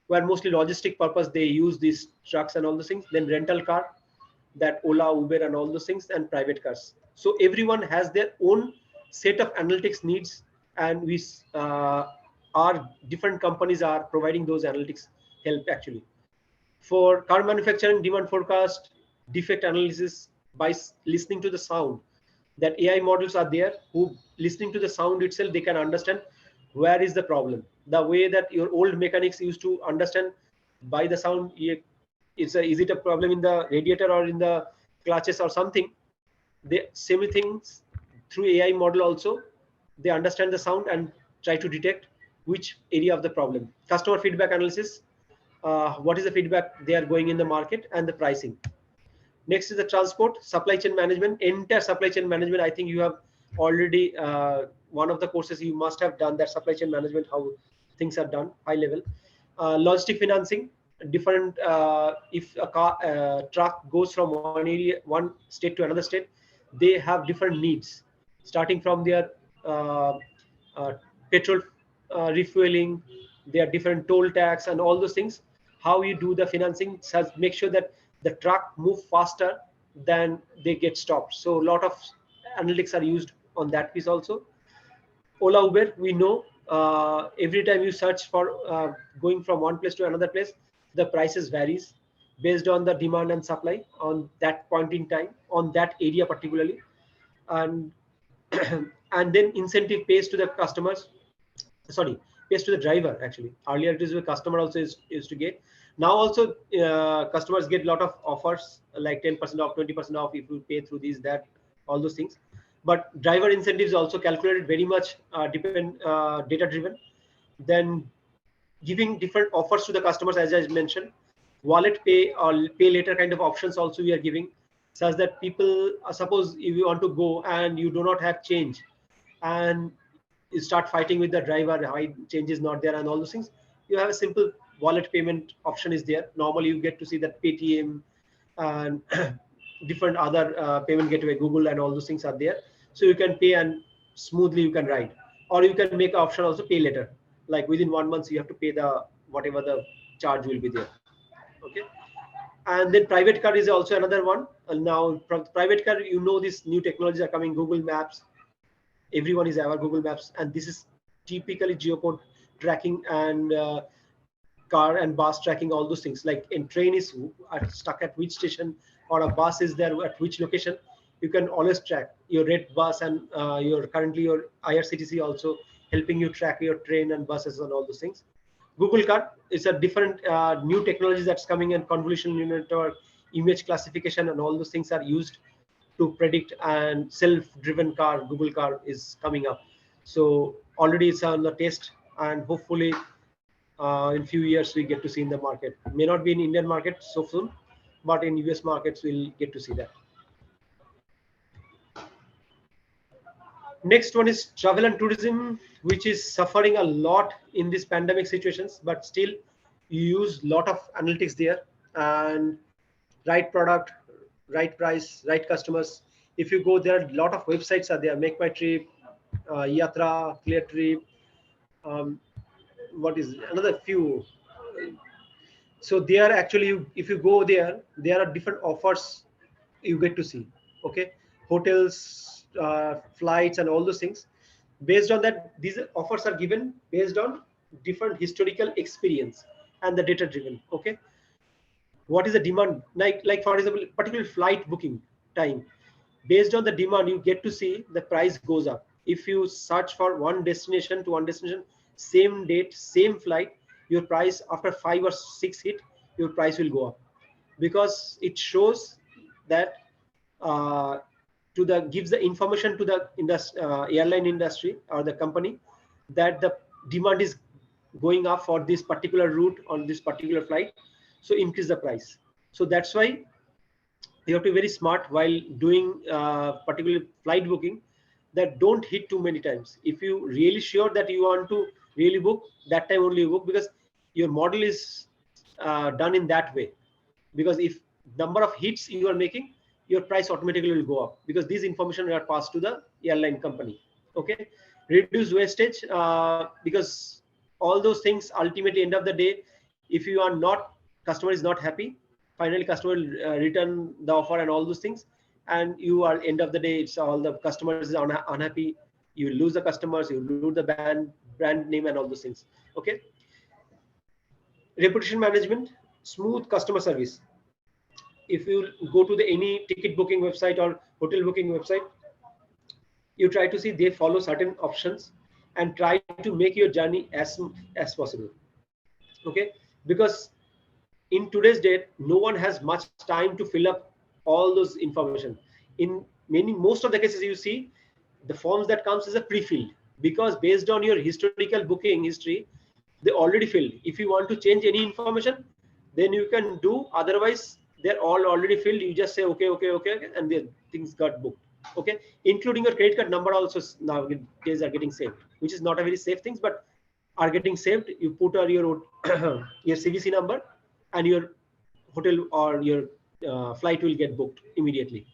where mostly logistic purpose they use these trucks and all those things. Then rental car, that Ola, Uber, and all those things, and private cars. So everyone has their own set of analytics needs, and we our different companies are providing those analytics help actually. For car manufacturing, demand forecast, defect analysis by listening to the sound. That AI models are there who, listening to the sound itself, they can understand where is the problem. The way that your old mechanics used to understand by the sound, is it a problem in the radiator or in the clutches or something. The same things through AI model also, they understand the sound and try to detect which area of the problem. Customer feedback analysis, what is the feedback they are going in the market, and the pricing. Next is the transport, supply chain management, entire supply chain management. I think you have already, one of the courses you must have done that supply chain management, how things are done, high level. Logistic financing, different, if a truck goes from one state to another state, they have different needs, starting from their petrol refueling, their different toll tax, and all those things. How you do the financing, make sure that the truck move faster than they get stopped. So a lot of analytics are used on that piece also. Ola, Uber, we know every time you search for going from one place to another place, the prices varies based on the demand and supply on that point in time, on that area particularly. And and then incentive pays to the customers, sorry, pays to the driver actually. Earlier it is the customer also is to get. Now also customers get a lot of offers like 10% off, 20% off if you pay through these, that, all those things. But driver incentives also calculated very much data driven. Then giving different offers to the customers, as I mentioned, wallet pay or pay later kind of options also we are giving, such that people, suppose if you want to go and you do not have change, and you start fighting with the driver, why change is not there and all those things, you have a simple wallet payment option is there. Normally you get to see that Paytm and different other payment gateway, Google, and all those things are there. So you can pay and smoothly you can ride. Or you can make an option also pay later, like within 1 month you have to pay the whatever the charge will be there. Okay. And then private car is also another one. Now from private car, you know, these new technologies are coming, Google Maps. Everyone is aware Google Maps, and this is typically geocode tracking and car and bus tracking, all those things. Like in train is stuck at which station, or a bus is there at which location. You can always track your red bus, and your currently your IRCTC also helping you track your train and buses and all those things. Google Car is a different new technology that's coming, and convolutional neural network, image classification, and all those things are used to predict, and self-driven car, Google Car is coming up. So already it's on the test, and hopefully in few years we get to see in the market. May not be in Indian market so soon, but in US markets, we'll get to see that. Next one is travel and tourism, which is suffering a lot in these pandemic situations, but still you use a lot of analytics there and right product, right price, right customers. If you go there, a lot of websites are there, Make My Trip, Yatra, Clear Trip, what is another few. So they are actually, if you go there are different offers you get to see. Okay, hotels, flights, and all those things. Based on that, these offers are given based on different historical experience and the data driven. Okay, what is the demand? Like for example, particular flight booking time. Based on the demand, you get to see the price goes up. If you search for one destination to one destination, same date, same flight, your price after 5 or 6 hit, your price will go up, because it shows that gives the information to the airline industry or the company that the demand is going up for this particular route on this particular flight, so increase the price. So that's why you have to be very smart while doing particular flight booking, that don't hit too many times. If you really sure that you want to really book, that time only you book, because your model is done in that way. Because if number of hits you are making, your price automatically will go up, because these information are passed to the airline company. Okay, reduce wastage, because all those things ultimately end of the day, if you are not, customer is not happy, finally customer will return the offer and all those things, and you are end of the day, it's all the customers is unhappy, you lose the customers, you lose the brand name and all those things. Okay, reputation management, smooth customer service. If you go to any ticket booking website or hotel booking website, you try to see they follow certain options and try to make your journey as possible. Okay, because in today's date, no one has much time to fill up all those information. In most of the cases, you see the forms that comes is a pre-filled, because based on your historical booking history, they already filled. If you want to change any information, then you can do, otherwise they're all already filled. You just say okay, and the things got booked. Okay, including your credit card number also nowadays are getting saved, which is not a very safe things, but are getting saved. You put your your CVC number, and your hotel or your flight will get booked immediately.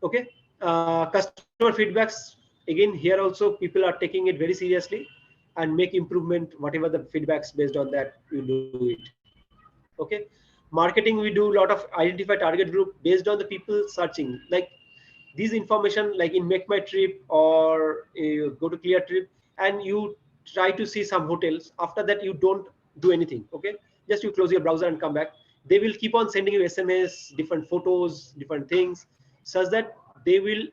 Okay, customer feedbacks, again here also people are taking it very seriously and make improvement, whatever the feedbacks, based on that you do it. Okay, marketing, we do a lot of identify target group based on the people searching, like these information, like in Make My Trip or you go to Clear Trip and you try to see some hotels. After that, you don't do anything. Okay, just you close your browser and come back. They will keep on sending you SMS, different photos, different things, such that they will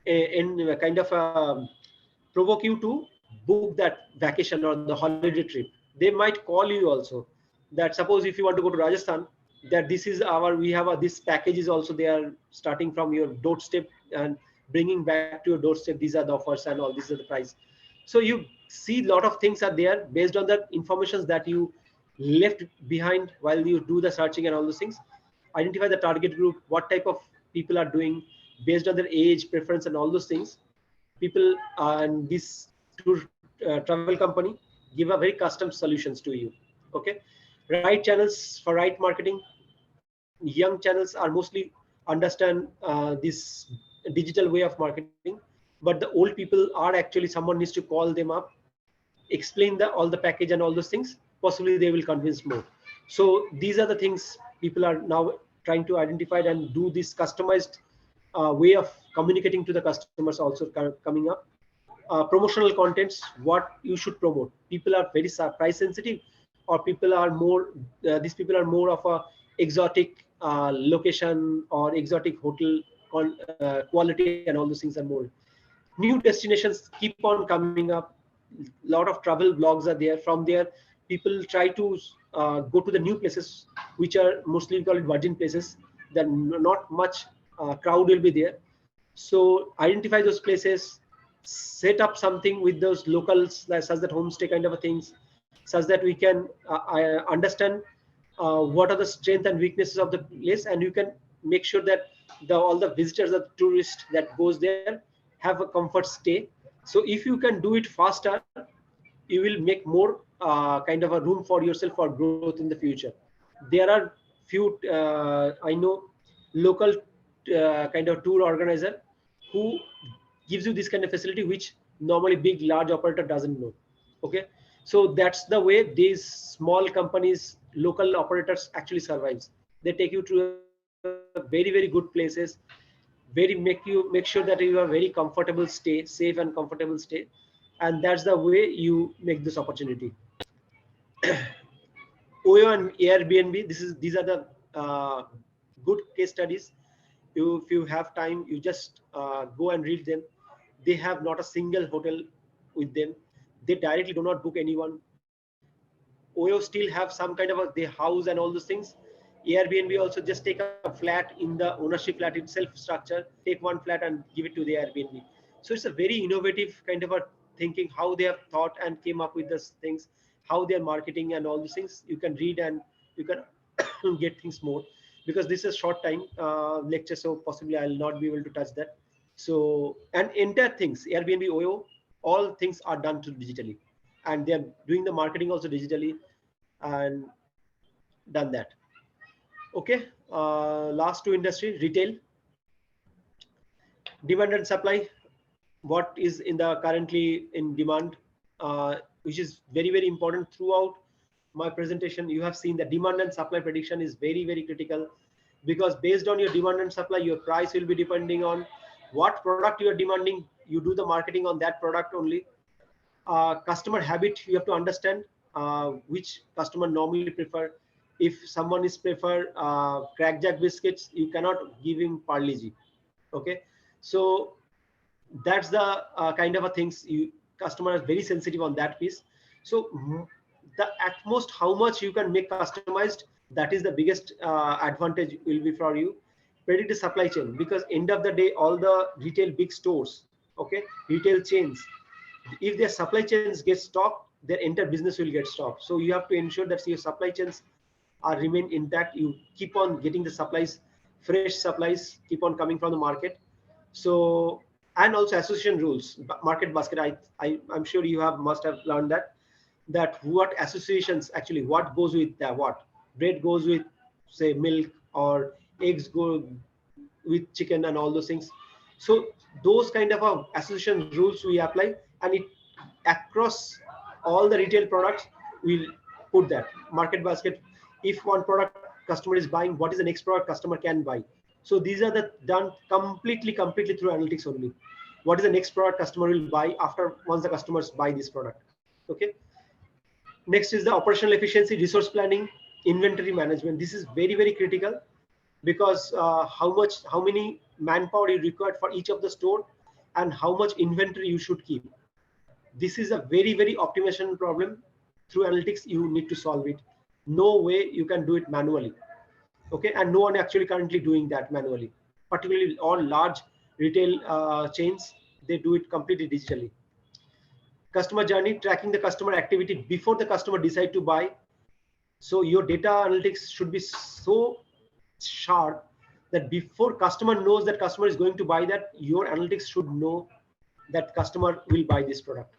in kind of provoke you to book that vacation or the holiday trip. They might call you also, that suppose if you want to go to Rajasthan, that this is we have this package is also, they are starting from your doorstep and bringing back to your doorstep. These are the offers and all, this is the price. So you see a lot of things are there based on the information that you left behind while you do the searching and all those things. Identify the target group, what type of people are doing, based on their age, preference, and all those things. People and this tour travel company give a very custom solutions to you. Okay, right channels for right marketing. Young channels are mostly understand this digital way of marketing, but the old people are actually, someone needs to call them up, explain all the package and all those things, possibly they will convince more. So these are the things people are now trying to identify and do this customized way of communicating to the customers also coming up. Promotional contents, what you should promote. People are very price sensitive, or people are more these people are more of a exotic location or exotic hotel quality and all those things, and more new destinations keep on coming up. Lot of travel blogs are there. From there, people try to go to the new places, which are mostly called virgin places, that not much crowd will be there. So identify those places, set up something with those locals, such that homestay kind of a things, such that we can understand what are the strengths and weaknesses of the place, and you can make sure that all the visitors, the tourists that goes there have a comfort stay. So if you can do it faster, you will make more kind of a room for yourself for growth in the future. There are few I know local kind of tour organizer who gives you this kind of facility which normally big large operator doesn't know. Okay, so that's the way these small companies, local operators actually survives. They take you to a very very good places, make sure that you have very comfortable stay, safe and comfortable stay, and that's the way you make this opportunity. Oyo and Airbnb, these are the good case studies. If you have time, you just go and read them. They have not a single hotel with them. They directly do not book anyone. Oyo still have some kind of they house and all those things. Airbnb also just take a flat in the ownership flat itself structure, take one flat and give it to the Airbnb. So it's a very innovative kind of a thinking, how they have thought and came up with these things, how they are marketing and all these things. You can read and you can get things more, because this is short time lecture, so possibly I'll not be able to touch that. So, and entire things, Airbnb, Oyo, all things are done to digitally, and they're doing the marketing also digitally and done that. Okay, last two industry, retail, demand and supply. What is in the currently in demand, which is very very important throughout my presentation. You have seen that demand and supply prediction is very very critical, because based on your demand and supply, your price will be depending on what product you are demanding. You do the marketing on that product only. Customer habit, you have to understand which customer normally prefer. If someone is prefer crackjack biscuits, you cannot give him Parle-G. Okay, so that's the kind of a things you customer is very sensitive on that piece. So the at most how much you can make customized, that is the biggest advantage will be for you. Predict the supply chain, because end of the day all the retail big stores, okay, retail chains, if their supply chains get stopped, their entire business will get stopped. So you have to ensure that your supply chains are remain intact. You keep on getting the supplies, fresh supplies keep on coming from the market. So, and also association rules, market basket. I'm sure you have must have learned that what associations actually, what goes with what. Bread goes with say milk, or eggs go with chicken and all those things. So those kind of association rules we apply, and it across all the retail products we'll put that market basket. If one product customer is buying, what is the next product customer can buy? So these are the done completely through analytics only. What is the next product customer will buy after once the customers buy this product? Okay. Next is the operational efficiency, resource planning, inventory management. This is very very critical, because how many manpower you require for each of the store, and how much inventory you should keep. This is a very very optimization problem. Through analytics you need to solve it. No way you can do it manually. Okay, and no one actually currently doing that manually, particularly all large retail chains. They do it completely digitally. Customer journey, tracking the customer activity before the customer decide to buy. So your data analytics should be so sharp that before customer knows that customer is going to buy that, your analytics should know that customer will buy this product.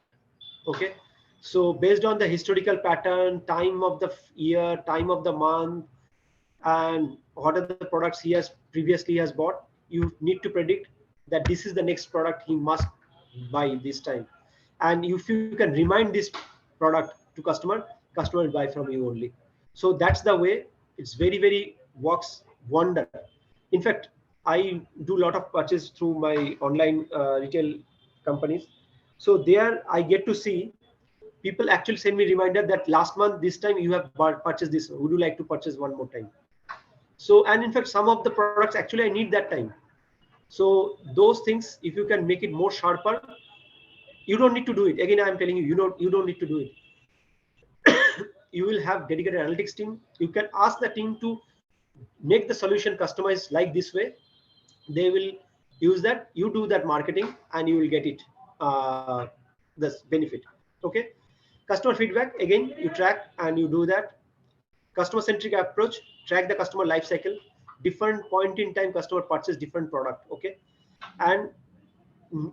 Okay, so based on the historical pattern, time of the year, time of the month, and what are the products he has previously has bought, you need to predict that this is the next product he must buy this time. And if you can remind this product to customer will buy from you only. So that's the way it's very very works wonder. In fact, I do a lot of purchase through my online retail companies. So there I get to see people actually send me reminder that last month this time you have purchased this, would you like to purchase one more time? So, and in fact some of the products actually I need that time. So those things, if you can make it more sharper, you don't need to do it again. I'm telling you, you don't need to do it. You will have dedicated analytics team. You can ask the team to make the solution customized like this way. They will use that. You do that marketing and you will get it this benefit. Okay, customer feedback, again you track and you do that. Customer-centric approach, track the customer life cycle, different point in time customer purchase different product, okay? And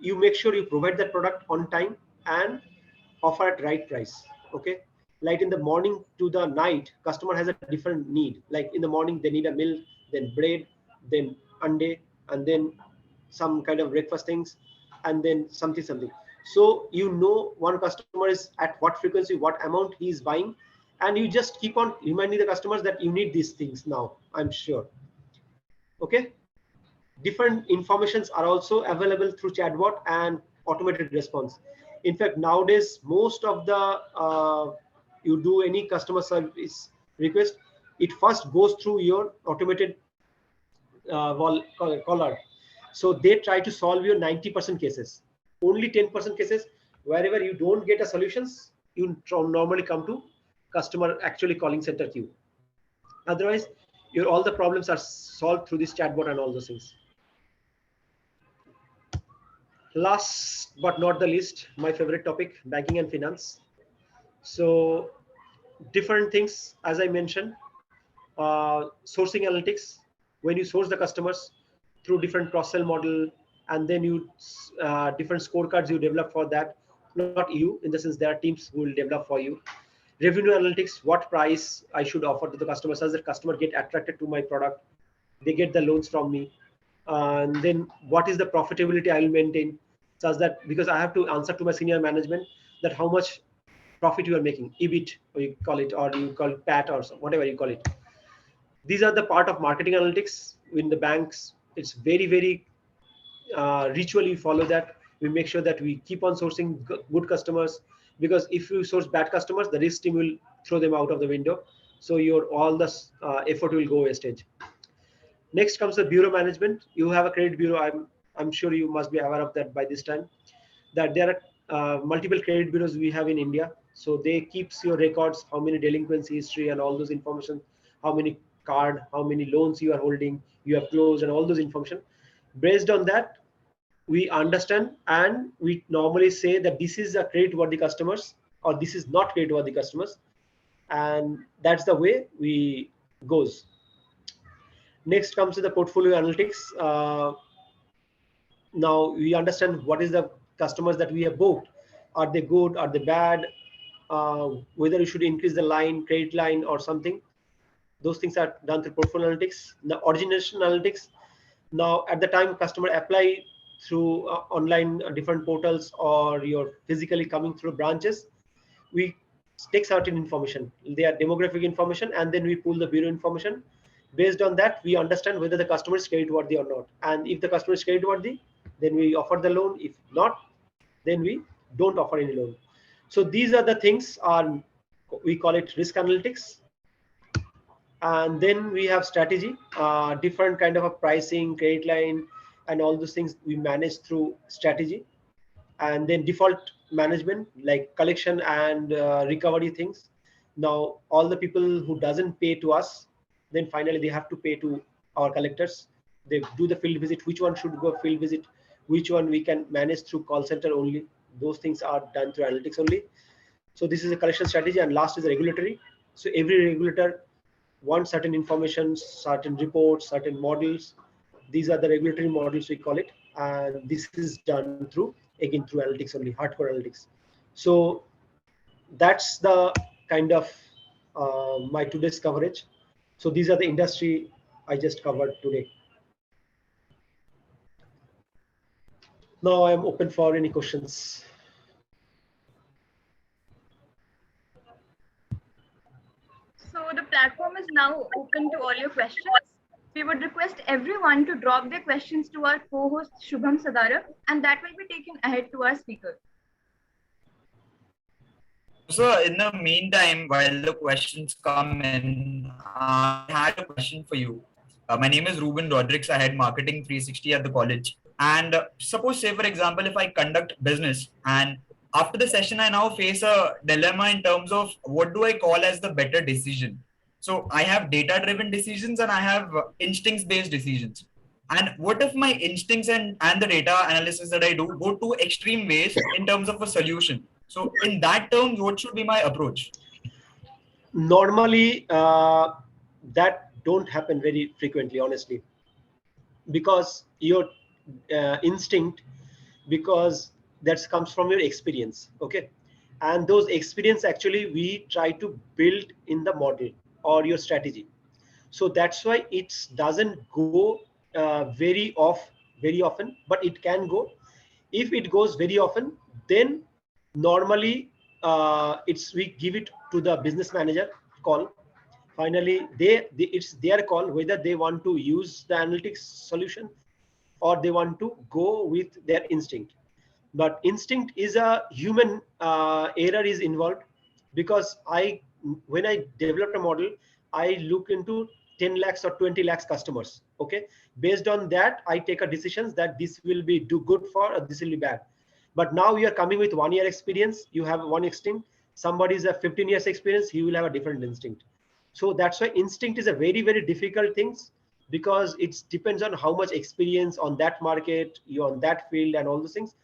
you make sure you provide that product on time and offer at right price, okay? Like in the morning to the night, customer has a different need. Like in the morning, they need a milk, then bread, then ande, and then some kind of breakfast things, and then something. So you know one customer is at what frequency, what amount he is buying, and you just keep on reminding the customers that you need these things now, I'm sure. Okay. Different informations are also available through chatbot and automated response. In fact, nowadays, most of the, you do any customer service request, it first goes through your automated caller. So they try to solve your 90% cases. Only 10% cases, wherever you don't get a solutions, you normally come to customer actually calling center queue. Otherwise, all the problems are solved through this chatbot and all those things. Last but not the least, my favorite topic, banking and finance. So different things, as I mentioned, sourcing analytics, when you source the customers through different cross-sell model, and then you different scorecards you develop for that, not you, in the sense there are teams who will develop for you. Revenue analytics, what price I should offer to the customer so that customer get attracted to my product, they get the loans from me. And then what is the profitability I will maintain, such that, because I have to answer to my senior management that how much profit you are making, EBIT, or you call it, or you call it PAT, or whatever you call it. These are the part of marketing analytics. In the banks, it's very, very ritually follow that. We make sure that we keep on sourcing good customers, because if you source bad customers, the risk team will throw them out of the window. So your all the effort will go wastage. Next comes the bureau management. You have a credit bureau. I'm sure you must be aware of that by this time, that there are multiple credit bureaus we have in India. So they keeps your records, how many delinquency history and all those information, how many card, how many loans you are holding, you have closed, and all those information. Based on that, we understand, and we normally say that this is a credit-worthy customers or this is not credit-worthy customers, and that's the way we goes. Next comes to the portfolio analytics. Now we understand what is the customers that we have booked. Are they good? Are they bad? Whether you should increase the line, credit line, or something. Those things are done through portfolio analytics. The origination analytics. Now at the time customer apply through online different portals, or you're physically coming through branches, we take certain information. They are demographic information, and then we pull the bureau information. Based on that, we understand whether the customer is creditworthy or not. And if the customer is creditworthy, then we offer the loan. If not, then we don't offer any loan. So these are the things, we call it risk analytics. And then we have strategy, different kind of a pricing, credit line, and all those things we manage through strategy. And then default management, like collection and recovery things. Now, all the people who doesn't pay to us, then finally they have to pay to our collectors. They do the field visit, which one should go field visit, which one we can manage through call center only. Those things are done through analytics only. So this is a collection strategy, and last is the regulatory. So every regulator wants certain information, certain reports, certain models. These are the regulatory models we call it, and this is done through, again, through analytics only, hardcore analytics. So that's the kind of my today's coverage. So these are the industry I just covered today. Now I'm open for any questions. So the platform is now open to all your questions. We would request everyone to drop their questions to our co-host Shubham Sadara, and that will be taken ahead to our speaker. So in the meantime, while the questions come in, I had a question for you. My name is Ruben Rodriguez. I had marketing 360 at the college. And suppose, say, for example, if I conduct business and after the session, I now face a dilemma in terms of what do I call as the better decision. So I have data-driven decisions and I have instincts-based decisions. And what if my instincts and the data analysis that I do go to extreme ways in terms of a solution? So in that terms, what should be my approach? Normally, that don't happen very frequently, honestly, because your instinct, because that comes from your experience. Okay, and those experience actually we try to build in the model or your strategy. So that's why it doesn't go very often, but it can go. If it goes very often, then normally it's we give it to the business manager call. Finally, it's their call whether they want to use the analytics solution or they want to go with their instinct. But instinct is a human error is involved, because when I developed a model, I look into 10 lakhs or 20 lakhs customers. Okay, based on that I take a decisions that this will be do good for or this will be bad. But now you are coming with 1 year experience, you have one instinct. Somebody is a 15 years experience, he will have a different instinct. So that's why instinct is a very difficult thing, because it depends on how much experience on that market you on that field and all those things.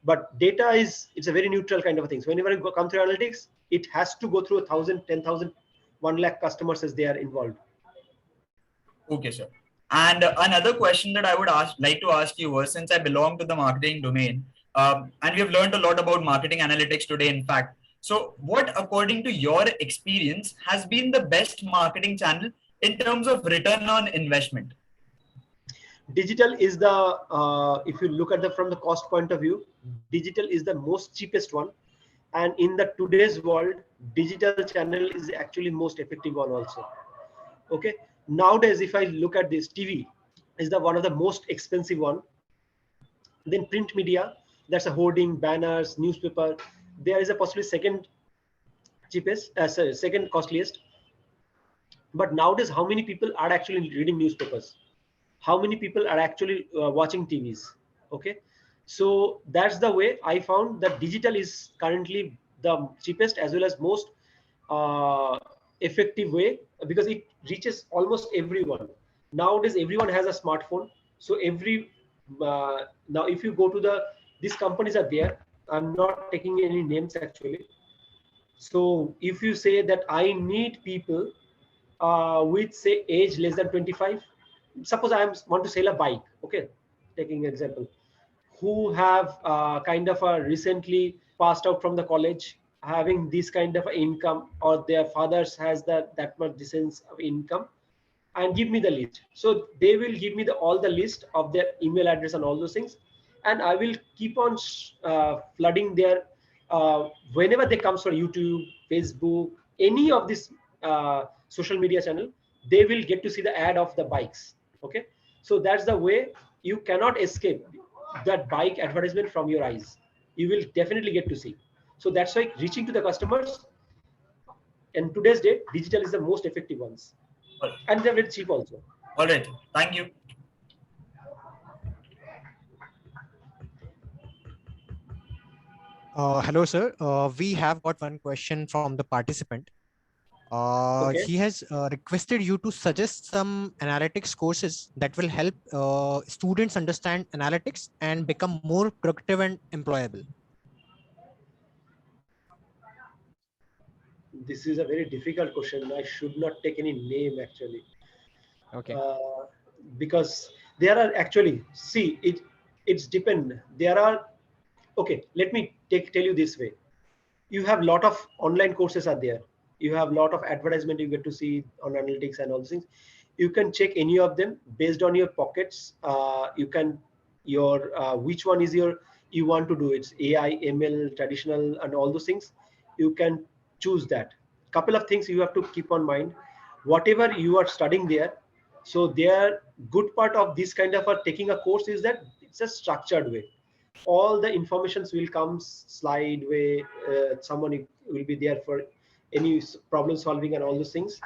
But data it's a very neutral kind of a thing. So whenever you come through analytics, it has to go through 1,000, 10,000, 1 lakh customers as they are involved. Okay, sir. And another question that I would like to ask you was, since I belong to the marketing domain, and we have learned a lot about marketing analytics today, in fact. So what, according to your experience, has been the best marketing channel in terms of return on investment? Digital is the, if you look at the from the cost point of view, digital is the most cheapest one. And in the today's world, digital channel is actually most effective one also. Okay. Nowadays, if I look at this, TV is the one of the most expensive one. Then print media, that's a hoarding, banners, newspaper. There is a possibly second cheapest, second costliest. But nowadays, how many people are actually reading newspapers? How many people are actually watching TVs? Okay, so that's the way I found that digital is currently the cheapest as well as most effective way, because it reaches almost everyone. Nowadays, everyone has a smartphone. So now if you go to these companies are there. I'm not taking any names actually. So if you say that I need people with say age less than 25, suppose I want to sell a bike, okay, taking example, who have kind of a recently passed out from the college, having this kind of income, or their fathers has that much distance of income, and give me the list. So they will give me all the list of their email address and all those things, and I will keep on flooding their whenever they comes from YouTube, Facebook, any of this social media channel, they will get to see the ad of the bikes. Okay, so that's the way. You cannot escape that bike advertisement from your eyes. You will definitely get to see. So that's why reaching to the customers in today's day, digital is the most effective ones, and they're very cheap also. All right, thank you. Hello, sir. We have got one question from the participant. Okay. He has requested you to suggest some analytics courses that will help students understand analytics and become more productive and employable. This is a very difficult question. I should not take any name actually. Okay. Because there are actually, see, it's depend. There are, okay, let me tell you this way. You have a lot of online courses are there. You have a lot of advertisement you get to see on analytics and all those things. You can check any of them based on your pockets. You can which one is you want to do. It's AI, ML, traditional, and all those things. You can choose that. Couple of things you have to keep on mind. Whatever you are studying there, so their good part of this kind of taking a course is that it's a structured way. All the informations will come slide way. Someone will be there for any problem solving and all those things.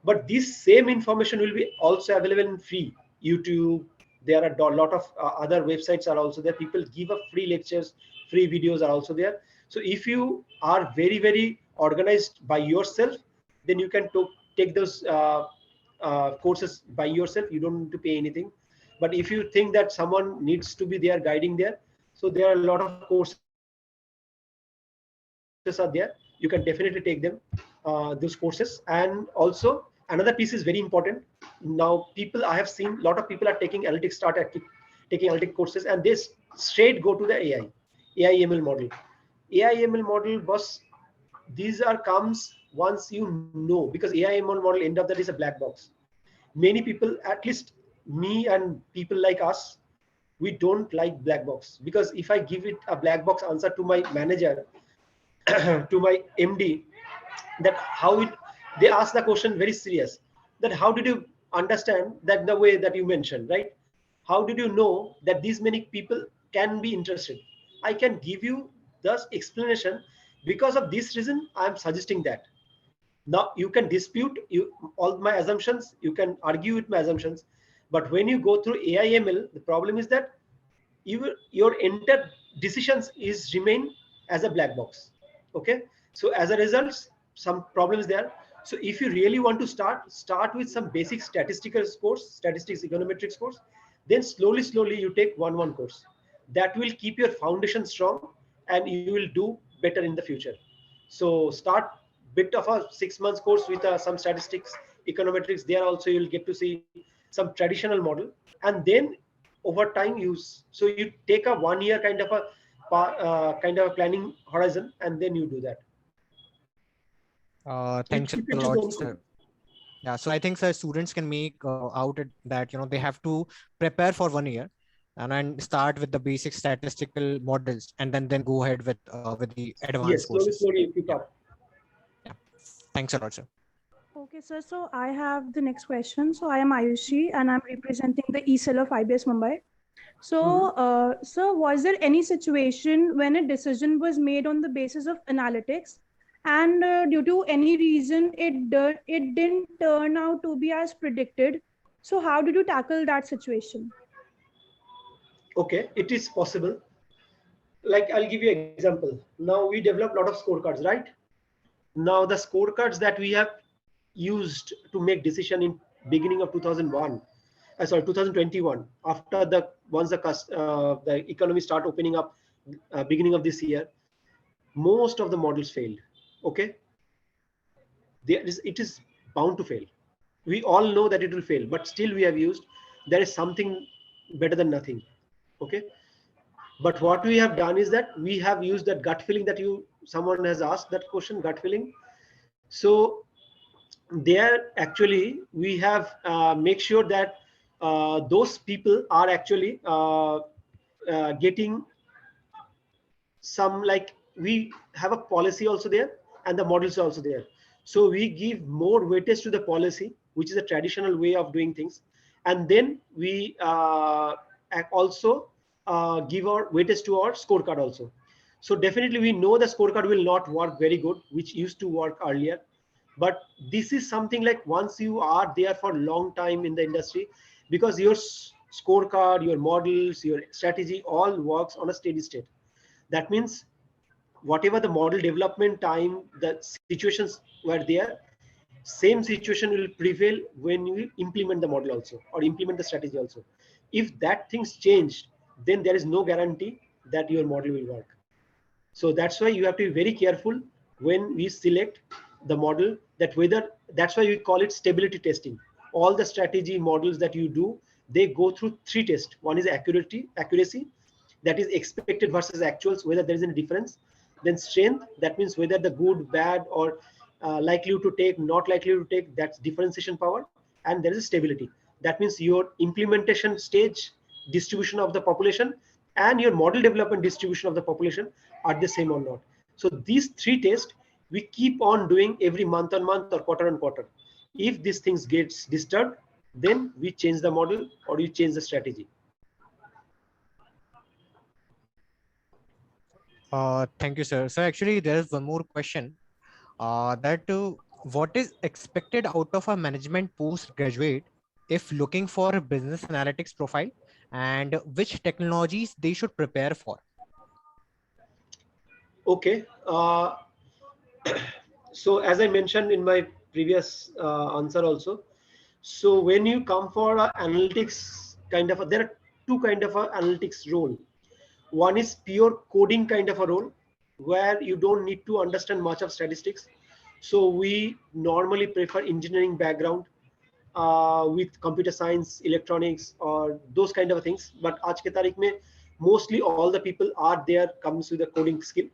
But this same information will be also available in free YouTube. There are a lot of other websites are also there. People give up free lectures, free videos are also there. So if you are very organized by yourself, then you can take those courses by yourself. You don't need to pay anything. But if you think that someone needs to be there guiding there, so there are a lot of courses are there. You can definitely take them. those courses. And also another piece is very important. Now I have seen a lot of people are taking analytics, taking analytic courses, and they straight go to the AI ML model. AI ML model, boss, these are comes once you know, because AI ML model end up that is a black box. Many people, at least me and people like us, we don't like black box, because if I give it a black box answer to my manager, to my MD, that how it, they ask the question very serious, that how did you understand that the way that you mentioned, right? How did you know that these many people can be interested? I can give you the explanation, because of this reason I am suggesting that. Now you can dispute all my assumptions, you can argue with my assumptions, but when you go through AI ML, the problem is that your entire decisions is remain as a black box. Okay, so as a result, some problems there. So if you really want to start with some basic statistical course, statistics econometrics course, then slowly you take one course. That will keep your foundation strong, and you will do better in the future. So start bit of a 6 months course with some statistics econometrics. There also you'll get to see some traditional model, and then over time so you take a 1 year kind of a planning horizon, and then you do that. Thanks a Keep it lot, simple. sir. Yeah, so I think, sir, students can make out that they have to prepare for 1 year and then start with the basic statistical models, and then go ahead with the advanced Yes, courses. slowly you pick Yeah. up. Yeah. Thanks a lot, sir. Okay, sir. So I have the next question. So I am Ayushi and I'm representing the E-Cell of IBS Mumbai. So, sir, was there any situation when a decision was made on the basis of analytics, and due to any reason it didn't turn out to be as predicted? So how did you tackle that situation? Okay, it is possible. Like I'll give you an example. Now we develop a lot of scorecards, right? Now the scorecards that we have used to make decision in beginning of 2021, after the economy start opening up, beginning of this year, most of the models failed. Okay, it is bound to fail. We all know that it will fail, but still we have used. There is something better than nothing. Okay, but what we have done is that we have used that gut feeling that someone has asked that question, gut feeling. So there actually we have make sure that those people are actually getting some, like, we have a policy also there, and the models are also there. So we give more weightage to the policy, which is a traditional way of doing things, and then we also give our weightage to our scorecard also. So definitely we know the scorecard will not work very good, which used to work earlier, but this is something like once you are there for a long time in the industry, because your scorecard, your models, your strategy all works on a steady state. That means whatever the model development time, the situations were there, same situation will prevail when you implement the model also, or implement the strategy also. If that things changed, then there is no guarantee that your model will work. So that's why you have to be very careful when we select the model, that whether, that's why we call it stability testing. All the strategy models that you do, they go through 3 tests. One is accuracy, that is expected versus actuals, whether there is any difference. Then strength, that means whether the good, bad, or likely to take, not likely to take, that's differentiation power. And there is stability, that means your implementation stage, distribution of the population, and your model development distribution of the population are the same or not. So these 3 tests we keep on doing every month on month or quarter on quarter. If these things gets disturbed, then we change the model or you change the strategy. Thank you, sir. So actually, there is one more question. What is expected out of a management postgraduate if looking for a business analytics profile, and which technologies they should prepare for? Okay. So as I mentioned in my previous answer also, so when you come for analytics kind of there are 2 kind of analytics role. One is pure coding kind of a role, where you don't need to understand much of statistics. So we normally prefer engineering background with computer science, electronics, or those kind of things. But aaj ke tarikh mein, mostly all the people are there comes with a coding skill,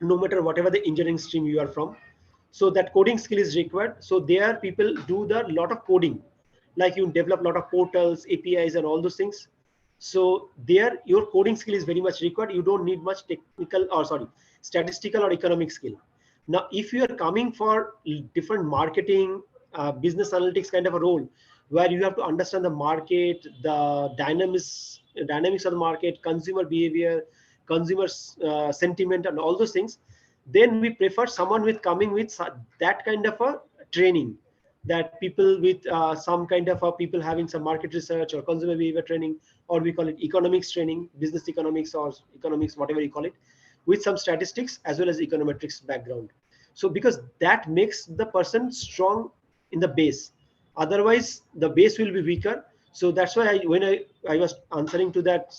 no matter whatever the engineering stream you are from. So that coding skill is required. So there people do the lot of coding, like you develop a lot of portals, APIs, and all those things. So there your coding skill is very much required. You don't need much technical or sorry, statistical or economic skill. Now, if you are coming for different marketing, business analytics kind of a role, where you have to understand the market, the dynamics of the market, consumer behavior, consumer sentiment, and all those things, then we prefer someone with coming with that kind of a training, that people with some kind of people having some market research or consumer behavior training, or we call it economics training, business economics or economics, whatever you call it, with some statistics as well as econometrics background. So because that makes the person strong in the base, otherwise the base will be weaker. So that's why when I was answering to that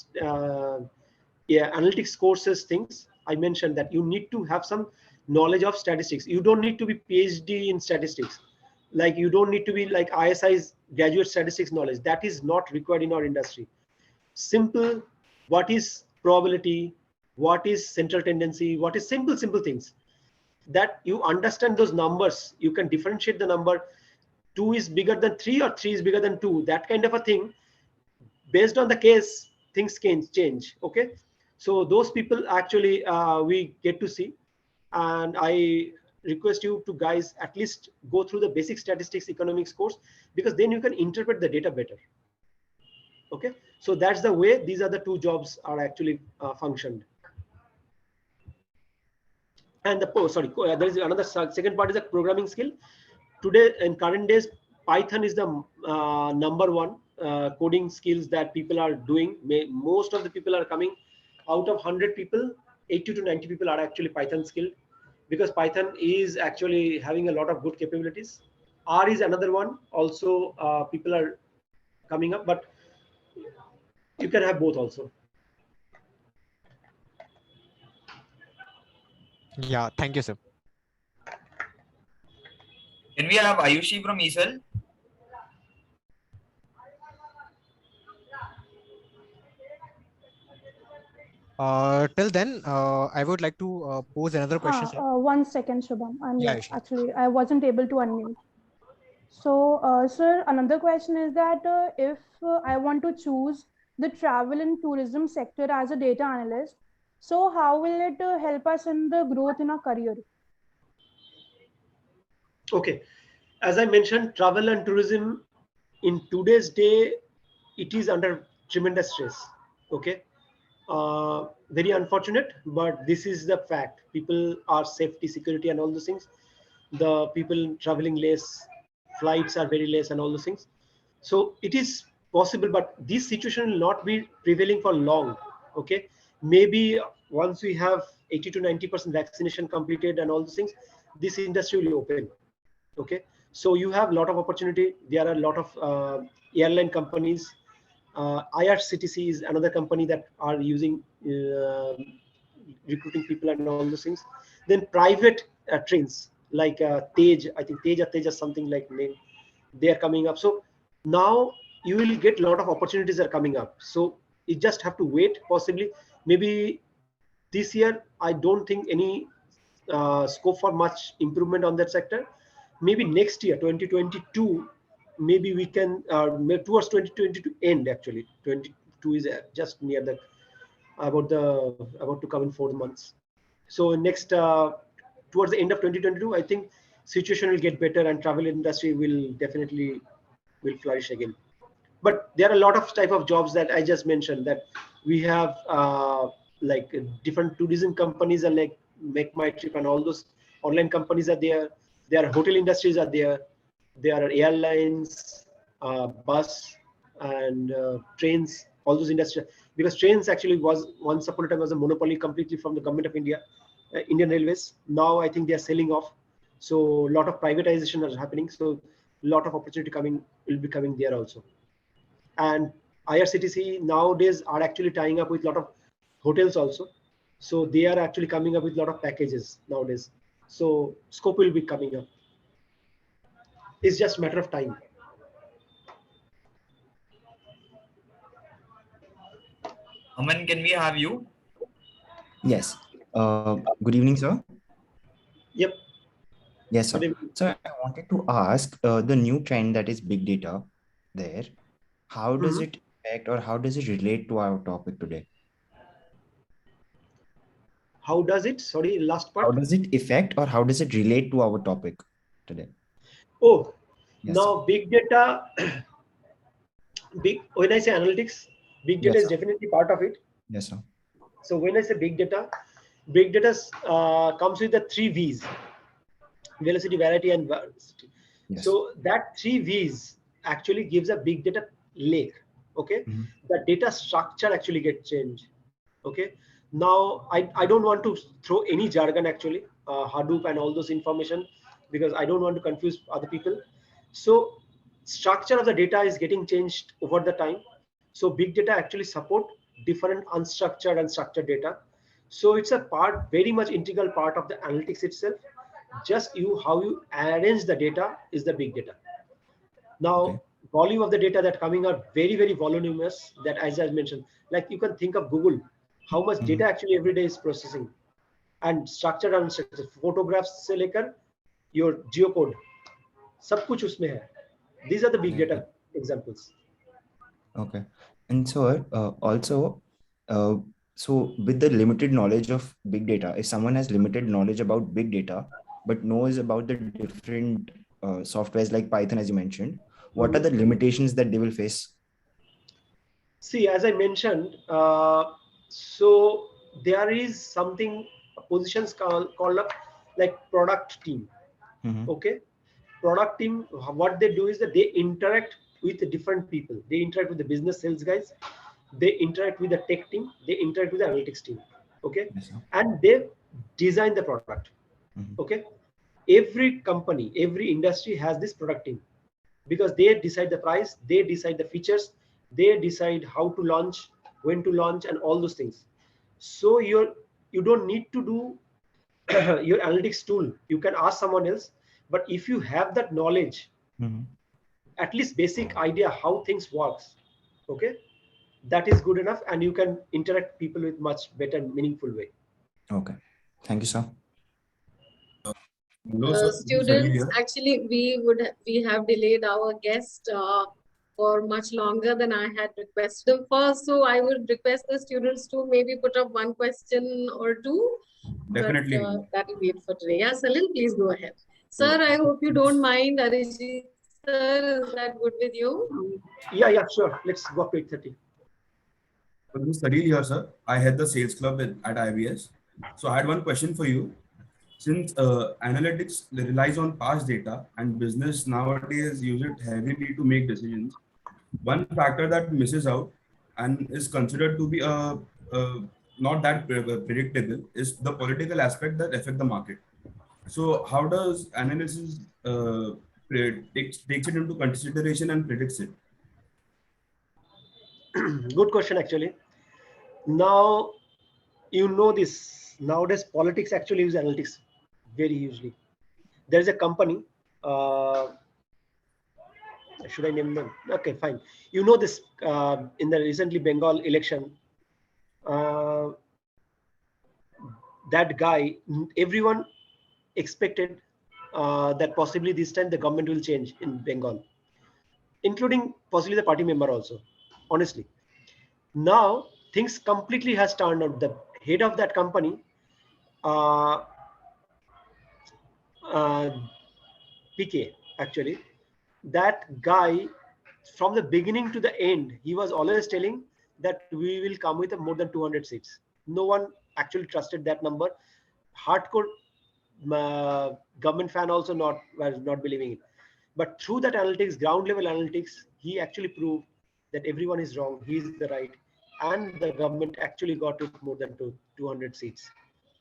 analytics courses things, I mentioned that you need to have some knowledge of statistics. You don't need to be PhD in statistics. Like you don't need to be like ISI's graduate statistics knowledge. That is not required in our industry. Simple, what is probability, what is central tendency, what is simple things, that you understand those numbers. You can differentiate the number 2 is bigger than 3 or 3 is bigger than 2, that kind of a thing. Based on the case, things can change. Okay, so those people actually we get to see, and I request you to guys at least go through the basic statistics economics course, because then you can interpret the data better. Okay, so that's the way these are the two jobs are actually functioned. And there is another second part is a programming skill. Today in current days, Python is the number one coding skills that people are doing. Most of the people are coming out of 100 people, 80 to 90 people are actually Python skilled, because Python is actually having a lot of good capabilities. R is another one. Also, people are coming up, but you can have both also. Yeah, thank you, sir. Can we have Ayushi from ESL? Till then, I would like to pose another question, sir. 1 second, Shubham. Yeah, sure. Actually, I wasn't able to unmute. So, sir, another question is that if I want to choose the travel and tourism sector as a data analyst, so how will it help us in the growth in our career? Okay, as I mentioned, travel and tourism in today's day, it is under tremendous stress. Okay, very unfortunate, but this is the fact. People are safety, security, and all those things. The people traveling less, flights are very less, and all those things. So it is possible, but this situation will not be prevailing for long. Okay, maybe once we have 80 to 90% vaccination completed and all those things, this industry will open. Okay, so you have a lot of opportunity. There are a lot of airline companies. IRCTC is another company that are using recruiting people and all those things. Then private trains like Tej, I think Tej or Tej or something like name, they are coming up. So now you will get a lot of opportunities are coming up. So you just have to wait. Possibly, maybe this year I don't think any scope for much improvement on that sector. Maybe next year, 2022, maybe we can towards 2022 end. Actually, 22 is just near the about to come in 4 months. So next towards the end of 2022, I think situation will get better and travel industry will definitely flourish again. But there are a lot of type of jobs that I just mentioned, that we have like different tourism companies are like Make My Trip and all those online companies are there. There are hotel industries are there. There are airlines, bus and trains, all those industries. Because trains actually was once upon a time was a monopoly completely from the government of India, Indian Railways. Now I think they are selling off. So a lot of privatization is happening. So a lot of opportunity will be coming there also. And IRCTC nowadays are actually tying up with a lot of hotels also. So they are actually coming up with a lot of packages nowadays. So scope will be coming up. It's just a matter of time. Aman, can we have you? Yes. Good evening, sir. Yep. Yes, sir. Good evening. So I wanted to ask the new trend that is big data there. How does it affect or how does it relate to our topic today? How does it? Sorry, last How part. does it affect or how does it relate to our topic today? Oh, Yes, now big data. When I say analytics, big data Yes, is sir. definitely part of it. Yes, sir. So when I say big data comes with the 3 V's: velocity, variety, and veracity. Yes. So that 3 V's actually gives a big data lake. Okay, Mhm. the data structure actually gets changed. Okay, now I don't want to throw any jargon actually, Hadoop and all those information, because I don't want to confuse other people. So structure of the data is getting changed over the time. So big data actually support different unstructured and structured data. So it's a part, very much integral part of the analytics itself. Just how you arrange the data is the big data. Now, Okay. volume of the data that coming are very, very voluminous, that as I mentioned, like you can think of Google, how much data actually every day is processing, and structured and unstructured photographs से लेकर your geocode, सब कुछ उसमें है. These are the big Okay. data examples. Okay. And so also, so with the limited knowledge of big data, if someone has limited knowledge about big data, but knows about the different softwares like Python, as you mentioned, what are the limitations that they will face? See, as I mentioned, so there is something, positions called up like product team. Okay, product team, what they do is that they interact with different people. They interact with the business sales guys, they interact with the tech team, they interact with the analytics team. Okay, Yes, sir. and they design the product. Okay, every company, every industry has this product team, because they decide the price, they decide the features, they decide how to launch, when to launch, and all those things. So you don't need to do your analytics tool. You can ask someone else, but if you have that knowledge, at least basic idea how things works, okay, that is good enough, and you can interact people with much better, meaningful way. Okay, thank you, sir. Hello, sir. This is Salil Students, here. actually, we have delayed our guest for much longer than I had requested them for. So I would request the students to maybe put up one question or two. Definitely. But that will be it for today. Yeah, Salil, please go ahead. Sir, I hope you don't mind. Arijit sir, is that good with you? Yeah, sure. Let's go up to 8:30. So this is Salil here, sir. I head the sales club at IBS. So I had one question for you. Since analytics relies on past data and business nowadays use it heavily to make decisions, one factor that misses out and is considered to be not that predictable is the political aspect that affect the market. So how does analysis takes it into consideration and predicts it? Good question, actually. Now, you know this, nowadays politics actually use analytics very hugely. There is a company, should I name them? Okay, fine. You know this, in the recently Bengal election, that guy, everyone expected that possibly this time the government will change in Bengal, including possibly the party member also, honestly. Now things completely has turned out. The head of that company, uh, PK, actually, that guy, from the beginning to the end, he was always telling that we will come with more than 200 seats. No one actually trusted that number. Hardcore government fan also was not believing it. But through that analytics, ground level analytics, he actually proved that everyone is wrong, he is the right, and the government actually got to more than 200 seats.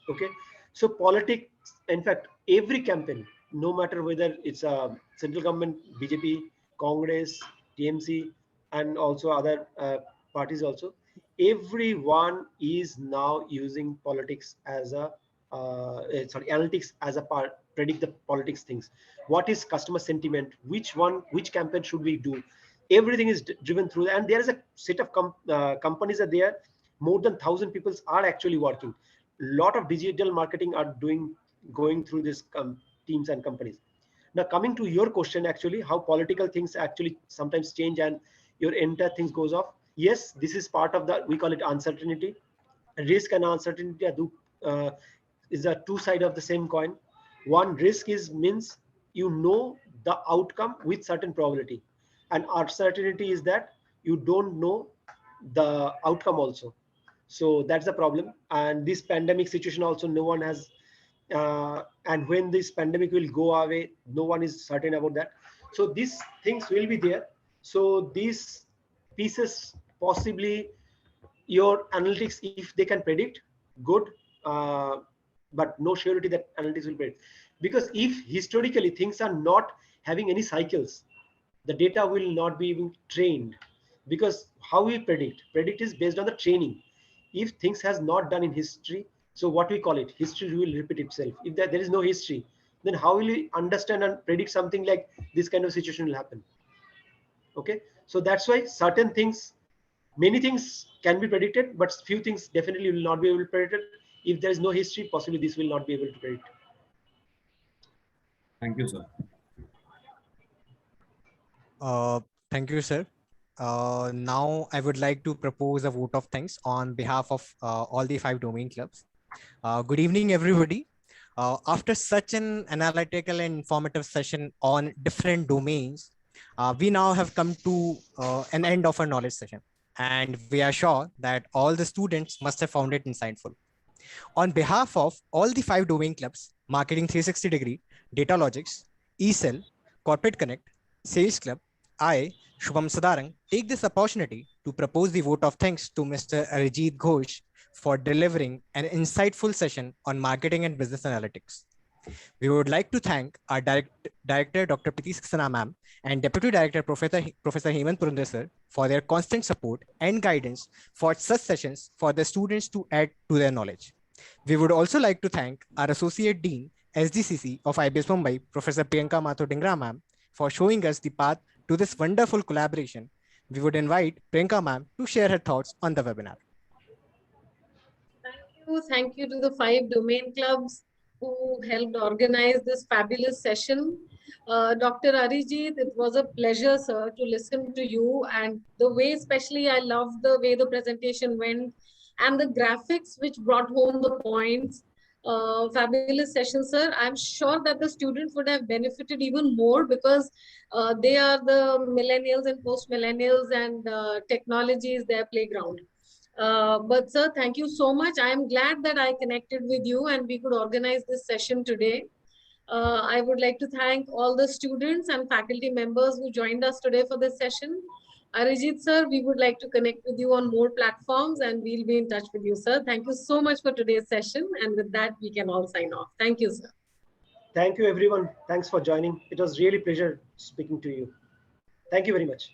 Okay, so politics, in fact, every campaign, no matter whether it's a central government, BJP, Congress, TMC, and also other parties also, everyone is now using politics as a analytics as a part, predict the politics things. What is customer sentiment? Which campaign should we do? Everything is driven through, and there is a set of companies are there. More than 1,000 people are actually working. Lot of digital marketing are going through these teams and companies. Now coming to your question, actually how political things actually sometimes change and your entire things goes off. Yes, this is part of the, we call it uncertainty. Risk and uncertainty is a two side of the same coin. One, risk means you know the outcome with certain probability, and uncertainty is that you don't know the outcome also. So that's the problem. And this pandemic situation also, no one has and when this pandemic will go away, no one is certain about that. So these things will be there. So these pieces, possibly your analytics, if they can predict, good, but no surety that analytics will predict. Because if historically things are not having any cycles, the data will not be even trained. Because how we predict is based on the training. If things has not done in history, so what we call it, history will repeat itself. If there is no history, then how will we understand and predict something like this kind of situation will happen? Okay, so that's why certain things, many things can be predicted, but few things definitely will not be able to predict it. If there is no history, possibly this will not be able to predict. Thank you, sir. Thank you, sir. Now I would like to propose a vote of thanks on behalf of all the 5 domain clubs. Good evening, everybody. After such an analytical and informative session on different domains, we now have come to an end of our knowledge session. And we are sure that all the students must have found it insightful. On behalf of all the 5 domain clubs, Marketing 360 Degree, Datalogics, eCell, Corporate Connect, Sales Club, I, Shubham Sadarang, take this opportunity to propose the vote of thanks to Mr. Arijit Ghosh for delivering an insightful session on marketing and business analytics. We would like to thank our Director Dr. Preeti Saxena ma'am and Deputy Director Professor Hemant Purandare sir for their constant support and guidance for such sessions for the students to add to their knowledge. We would also like to thank our Associate Dean, SDCC of IBS Mumbai, Professor Priyanka Mathur Dingra ma'am, for showing us the path to this wonderful collaboration. We would invite Priyanka ma'am to share her thoughts on the webinar. Thank you to the 5 domain clubs who helped organize this fabulous session. Dr. Arijit, it was a pleasure, sir, to listen to you, and the way, especially I loved the way the presentation went and the graphics which brought home the points. Fabulous session, sir. I'm sure that the students would have benefited even more because they are the millennials and post-millennials, and technology is their playground. But sir, thank you so much. I am glad that I connected with you and we could organize this session today. I would like to thank all the students and faculty members who joined us today for this session. Arijit sir, we would like to connect with you on more platforms and we'll be in touch with you, sir. Thank you so much for today's session. And with that, we can all sign off. Thank you, sir. Thank you, everyone. Thanks for joining. It was really a pleasure speaking to you. Thank you very much.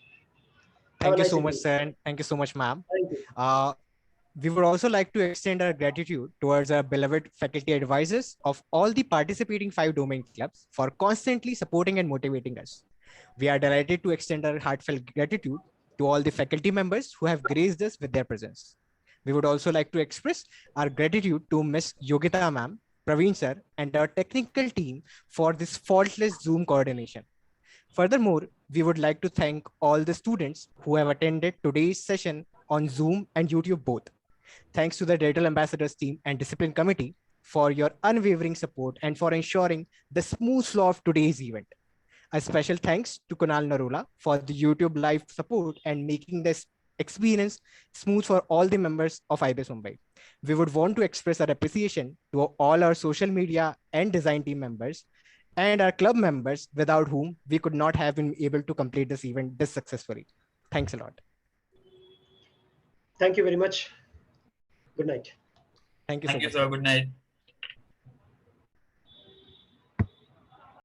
Thank you so much, sir. And thank you so much, ma'am. Thank you. We would also like to extend our gratitude towards our beloved faculty advisors of all the participating 5 domain clubs for constantly supporting and motivating us. We are delighted to extend our heartfelt gratitude to all the faculty members who have graced us with their presence. We would also like to express our gratitude to Ms. Yogita ma'am, Praveen sir, and our technical team for this faultless Zoom coordination. Furthermore, we would like to thank all the students who have attended today's session on Zoom and YouTube both. Thanks to the Digital Ambassadors team and Discipline Committee for your unwavering support and for ensuring the smooth flow of today's event. A special thanks to Kunal Narula for the YouTube live support and making this experience smooth for all the members of IBS Mumbai. We would want to express our appreciation to all our social media and design team members and our club members, without whom we could not have been able to complete this event this successfully. Thanks a lot. Thank you very much. Good night. Thank you Thank so you, much. sir. Good night.